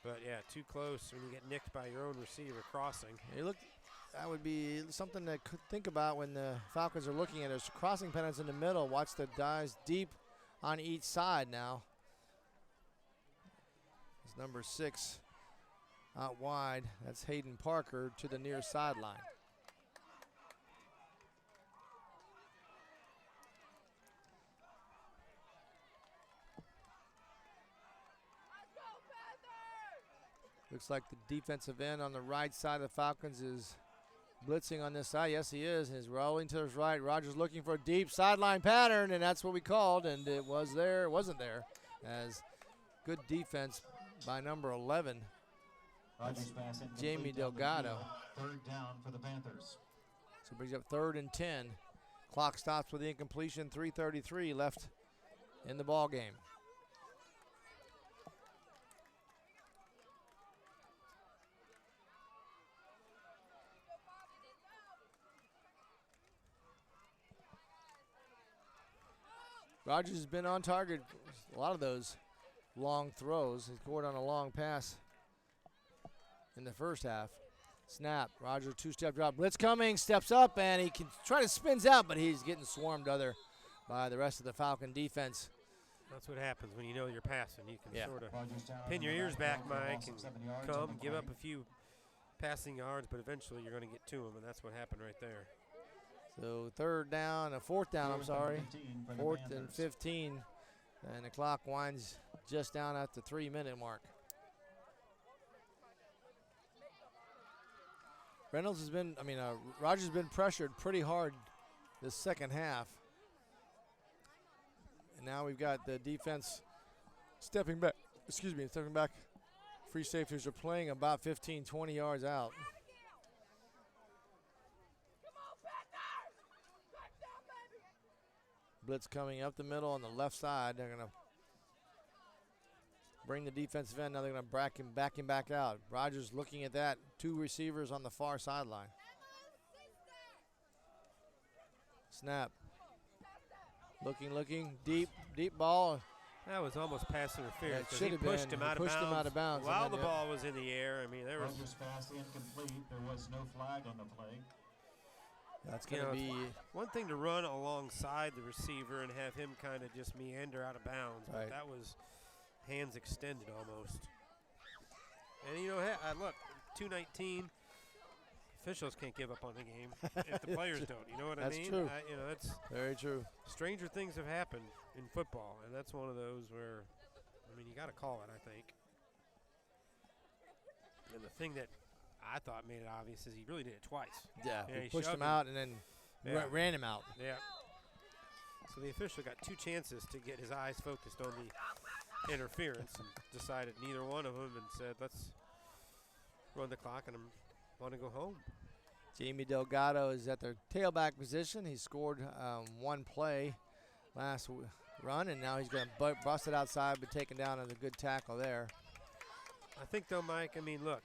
But yeah, too close when you get nicked by your own receiver crossing. You look, that would be something to think about when the Falcons are looking at it. Crossing patterns in the middle. Watch the guys deep on each side now. It's number 6 out wide. That's Hayden Parker to the near sideline. Looks like the defensive end on the right side of the Falcons is blitzing on this side. Yes, he is. He's rolling to his right. Rogers looking for a deep sideline pattern, and that's what we called, and it was there. It wasn't there. As good defense by number 11. Jamie Delgado. Third down for the Panthers. So brings up 3rd and 10. Clock stops with the incompletion. 3:33 left in the ball game. Rogers has been on target. A lot of those long throws. He scored on a long pass in the first half. Snap. Rogers 2-step drop. Blitz coming. Steps up, and he can try to spins out, but he's getting swarmed by the rest of the Falcon defense. That's what happens when you know you're passing. You can sort of pin your ears back, Mike, and come, give up a few passing yards, but eventually you're going to get to them, and that's what happened right there. So 4th down, I'm sorry. 4th and 15. And the clock winds just down at the 3-minute mark. Rogers has been pressured pretty hard this second half. And now we've got the defense stepping back. Free safeties are playing about 15, 20 yards out. Blitz coming up the middle on the left side. They're going to bring the defensive end. Now they're going to back him back out. Rogers looking at that. 2 receivers on the far sideline. Snap. Looking. Deep ball. That was almost pass interference. Yeah, he pushed him out of bounds while the ball was in the air. There was Rogers pass incomplete. There was no flag on the play. That's going to be one thing to run alongside the receiver and have him kind of just meander out of bounds. But that was hands extended almost. And, look, 2:19, officials can't give up on the game if the players don't. You know what I mean? That's true. That's very true. Stranger things have happened in football, and that's one of those where, you got to call it, I think. And the thing that I thought made it obvious is he really did it twice. Yeah, he pushed him out and then ran him out. Yeah. So the official got 2 chances to get his eyes focused on the interference and decided neither one of them and said, let's run the clock and I want to go home. Jamie Delgado is at their tailback position. He scored 1 play last run, and now he's going to bust it outside, but taken down on a good tackle there. I think, though, Mike, look,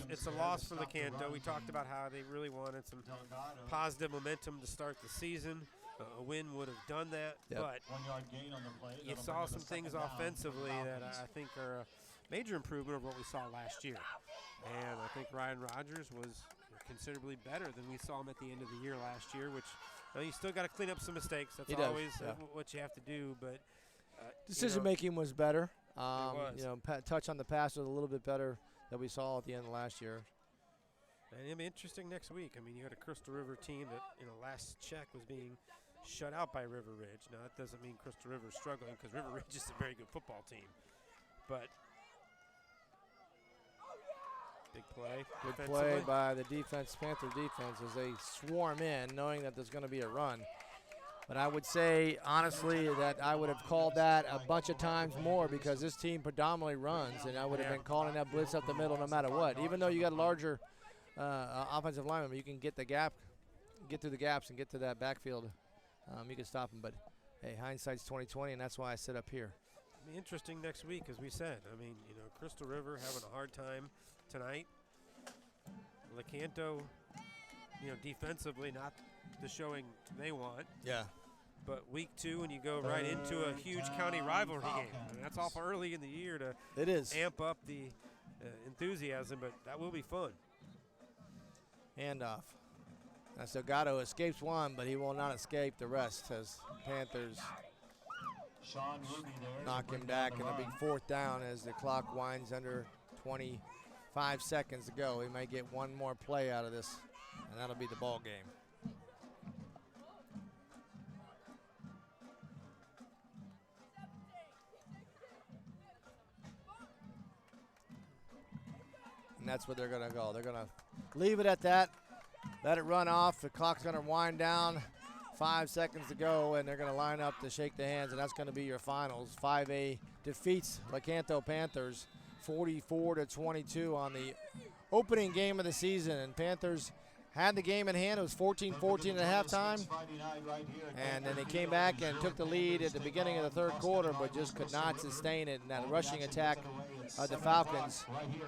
it's a loss for Lecanto. We talked about how they really wanted some positive momentum to start the season. A win would have done that, but you saw some things offensively that I think are a major improvement of what we saw last year. And I think Ryan Rogers was considerably better than we saw him at the end of the year last year, which you still got to clean up some mistakes. That's always what you have to do. But decision making was better. It was. Touch on the pass was a little bit better than we saw at the end of last year. And it'll be interesting next week. You got a Crystal River team that, last check was being shut out by River Ridge. Now, that doesn't mean Crystal River's struggling because River Ridge is a very good football team. But big play. Good play by the Panther defense as they swarm in, knowing that there's going to be a run. But I would say, honestly, that I would have called that a bunch of times more because this team predominantly runs, and I would have been calling that blitz up the middle no matter what. Even though you got larger offensive linemen, you can get through the gaps and get to that backfield. You can stop them. But, hey, hindsight's 20/20, and that's why I sit up here. It'll be interesting next week, as we said. Crystal River having a hard time tonight. Lecanto, defensively, not the showing they want. Yeah. But week 2, and you go right into a huge county rivalry game. That's awful early in the year to amp up the enthusiasm, but that will be fun. Handoff. Now Salgado escapes one, but he will not escape the rest as Panthers Sean Ruby there. knock him back in a big 4th down as the clock winds under 25 seconds to go. He may get one more play out of this, and that'll be the ball game. And that's where they're going to go. They're going to leave it at that, let it run off. The clock's going to wind down. 5 seconds to go, and they're going to line up to shake the hands, and that's going to be your finals. 5A defeats Lecanto Panthers 44-22 on the opening game of the season, and Panthers had the game in hand. It was 14-14 at halftime, and then they came back and took the lead at the beginning of the 3rd quarter, but just could not sustain it, and that rushing attack of the Falcons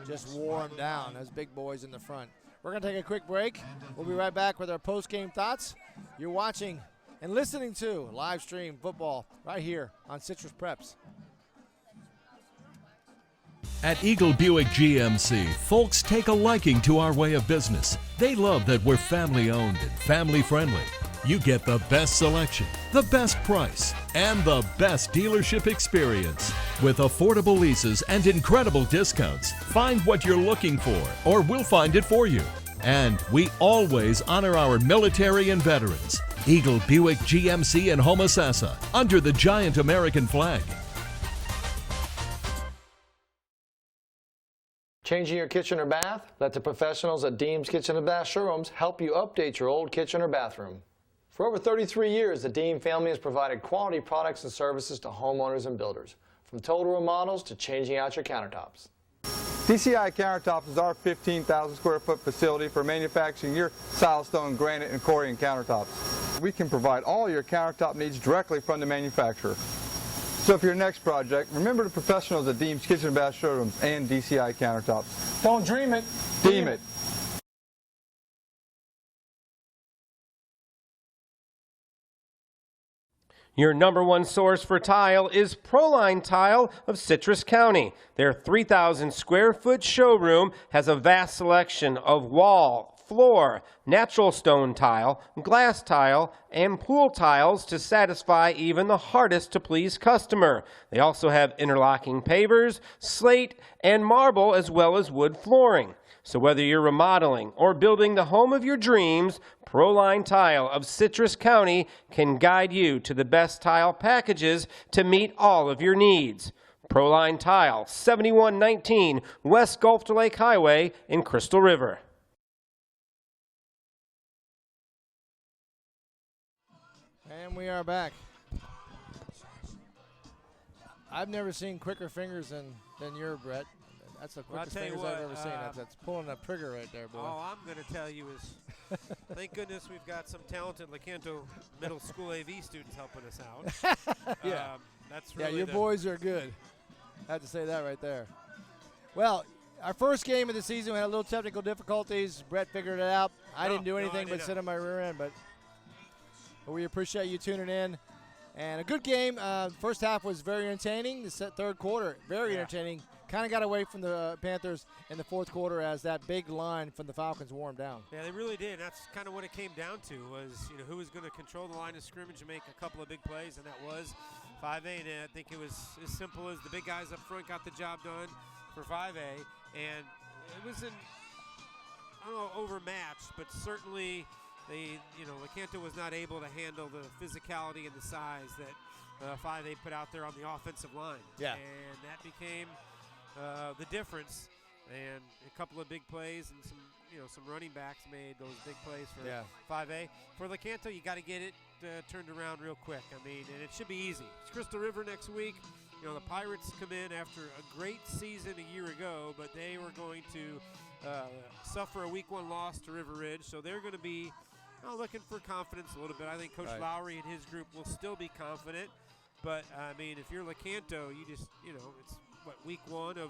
just wore them down. Those big boys in the front. We're going to take a quick break. We'll be right back with our post-game thoughts. You're watching and listening to live stream football right here on Citrus Preps. At Eagle Buick GMC, folks take a liking to our way of business. They love that we're family-owned and family-friendly. You get the best selection, the best price, and the best dealership experience. With affordable leases and incredible discounts, find what you're looking for, or we'll find it for you. And we always honor our military and veterans. Eagle Buick GMC in Homosassa, under the giant American flag. Changing your kitchen or bath? Let the professionals at Deems Kitchen and Bath Showrooms help you update your old kitchen or bathroom. For over 33 years, the Deem family has provided quality products and services to homeowners and builders, from total remodels to changing out your countertops. DCI Countertops is our 15,000 square foot facility for manufacturing your silestone, granite, and Corian countertops. We can provide all your countertop needs directly from the manufacturer. So for your next project, remember the professionals at Deems Kitchen and Bath Showrooms and DCI Countertops. Don't dream it. Deem it. Your #1 source for tile is Proline Tile of Citrus County. Their 3,000 square foot showroom has a vast selection of wall, floor, natural stone tile, glass tile, and pool tiles to satisfy even the hardest to please customer. They also have interlocking pavers, slate, and marble, as well as wood flooring. So whether you're remodeling or building the home of your dreams, Proline Tile of Citrus County can guide you to the best tile packages to meet all of your needs. Proline Tile, 7119 West Gulf to Lake Highway in Crystal River. And we are back. I've never seen quicker fingers than your, Brett. That's the quickest fingers I've ever seen. That's pulling that trigger right there, boy. All I'm going to tell you is, thank goodness we've got some talented Lecanto Middle School AV students helping us out. Yeah. That's really your boys are good. I have to say that right there. Well, our first game of the season, we had a little technical difficulties. Brett figured it out. I didn't do anything but sit on my rear end, but we appreciate you tuning in. And a good game. First half was very entertaining. The 3rd quarter, very entertaining. Kind of got away from the Panthers in the 4th quarter as that big line from the Falcons wore them down. Yeah, they really did. That's kind of what it came down to, was who was going to control the line of scrimmage and make a couple of big plays, and that was Fivay. And I think it was as simple as the big guys up front got the job done for Fivay, and it wasn't, I don't know, overmatched, but certainly Lecanto was not able to handle the physicality and the size that Fivay put out there on the offensive line. Yeah. And that became the difference, and a couple of big plays and some running backs made those big plays for 5A. For Lecanto, you got to get it turned around real quick. I mean, and it should be easy. It's Crystal River next week. The Pirates come in after a great season a year ago, but they were going to suffer a Week 1 loss to River Ridge, so they're going to be looking for confidence a little bit. I think Coach Lowry and his group will still be confident, but I mean, if you're Lecanto, you just it's Week 1 of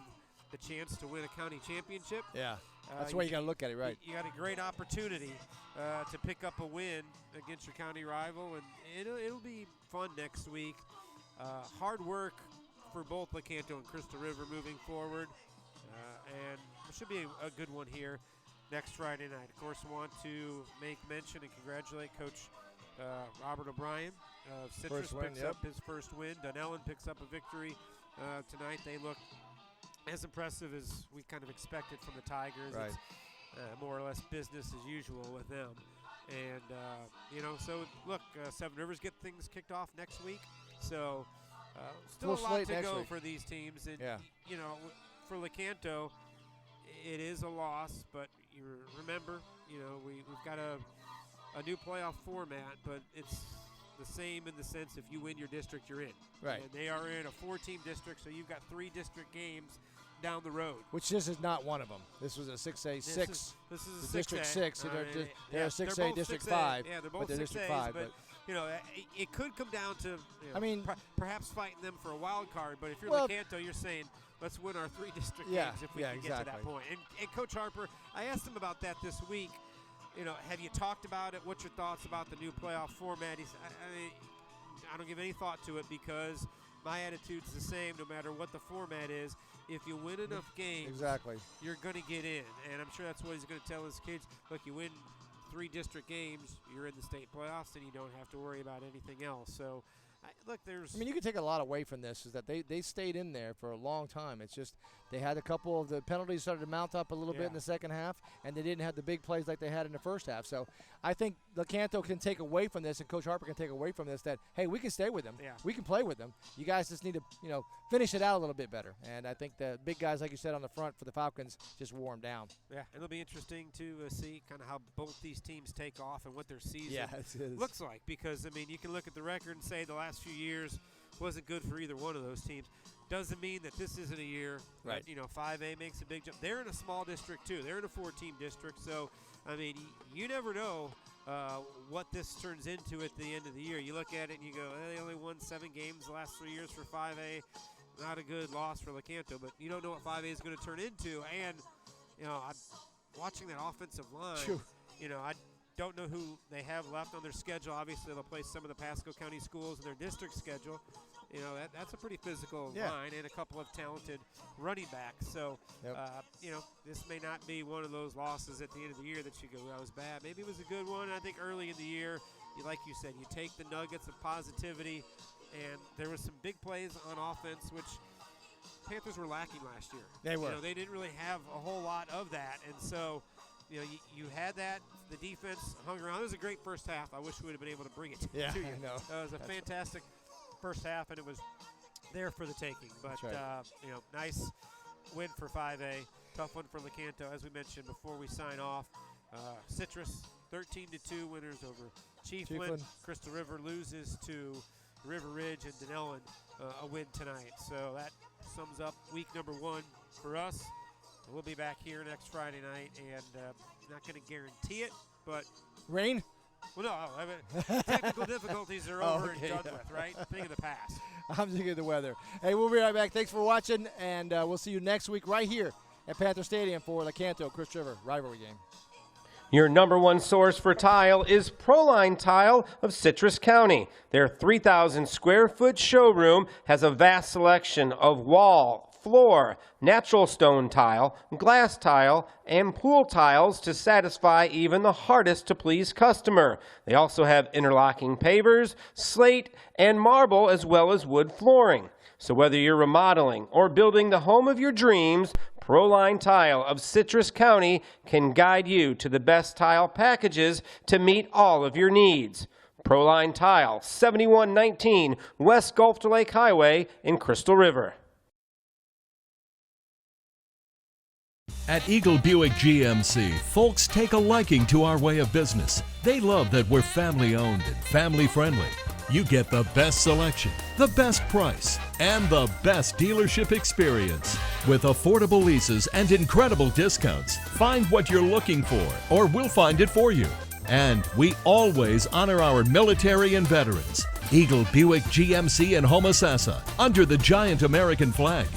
the chance to win a county championship. Yeah, that's the way you got to look at it, right? You got a great opportunity to pick up a win against your county rival, and it'll be fun next week. Hard work for both Lecanto and Crystal River moving forward, and it should be a good one here. next Friday night. Of course, want to make mention and congratulate Coach Robert O'Brien of Citrus. Picks up his first win. Dunellen picks up a victory tonight. They look as impressive as we kind of expected from the Tigers. Right. It's more or less business as usual with them. And, so look, Seven Rivers get things kicked off next week. So still a lot to go for these teams. And, for Lecanto, it is a loss, but you remember, we've got a new playoff format, but it's the same in the sense if you win your district, you're in. Right. And they are in a 4-team district, so you've got 3 district games down the road. Which this is not one of them. This was a 6A 6. This is a 6A. District 6. They're a 6A District 5. Yeah, they're both they're 6As, District 5. but it could come down to, perhaps fighting them for a wild card. But if you're Lecanto, you're saying, let's win our 3 district games if we can get to that point. And Coach Harper, I asked him about that this week. Have you talked about it? What's your thoughts about the new playoff format? He said, I don't give any thought to it because my attitude's the same no matter what the format is. If you win enough games, you're going to get in. And I'm sure that's what he's going to tell his kids. Look, you win 3 district games, you're in the state playoffs, and you don't have to worry about anything else. So, you can take a lot away from this is that they stayed in there for a long time. It's just they had a couple of the penalties started to mount up a little bit in the second half, and they didn't have the big plays like they had in the first half. So I think Lecanto can take away from this, and Coach Harper can take away from this that, hey, we can stay with them. Yeah. We can play with them. You guys just need to, finish it out a little bit better. And I think the big guys, like you said, on the front for the Falcons just wore them down. Yeah, and it'll be interesting to see kind of how both these teams take off and what their season looks like. Because, you can look at the record and say the last few years wasn't good for either one of those teams. Doesn't mean that this isn't a year that, 5A makes a big jump. They're in a small district, too. They're in a 4-team district. So, you never know what this turns into at the end of the year. You look at it and you go, they only won 7 games the last 3 years for 5A. Not a good loss for Lecanto, but you don't know what 5A is going to turn into. And, watching that offensive line, I don't know who they have left on their schedule. Obviously, they'll play some of the Pasco County schools in their district schedule. That's a pretty physical line and a couple of talented running backs. So, this may not be one of those losses at the end of the year that you go, that was bad. Maybe it was a good one. I think early in the year, like you said, you take the nuggets of positivity, and there was some big plays on offense, which Panthers were lacking last year. They were. They didn't really have a whole lot of that, and so you had that. The defense hung around. It was a great first half. I wish we would have been able to bring it to you. I know. It was a fantastic first half, and it was there for the taking. But, nice win for 5A. Tough one for Lecanto, as we mentioned before we sign off. Citrus, 13-2 winners over Chiefland. Crystal River loses to River Ridge and Dunellen, a win tonight. So that sums up week number 1 for us. We'll be back here next Friday night, and not going to guarantee it, but rain? Well, no, technical difficulties are over and done with, right? Thing of the past. I'm thinking of the weather. Hey, we'll be right back. Thanks for watching, and we'll see you next week right here at Panther Stadium for Lecanto Crystal River rivalry game. Your number 1 source for tile is Proline Tile of Citrus County. Their 3,000 square foot showroom has a vast selection of wall, floor, natural stone tile, glass tile, and pool tiles to satisfy even the hardest to please customer. They also have interlocking pavers, slate, and marble, as well as wood flooring. So whether you're remodeling or building the home of your dreams, Proline Tile of Citrus County can guide you to the best tile packages to meet all of your needs. Proline Tile, 7119 West Gulf to Lake Highway in Crystal River. At Eagle Buick GMC, folks take a liking to our way of business. They love that we're family-owned and family-friendly. You get the best selection, the best price, and the best dealership experience. With affordable leases and incredible discounts, find what you're looking for, or we'll find it for you. And we always honor our military and veterans. Eagle Buick GMC in Homosassa, under the giant American flag.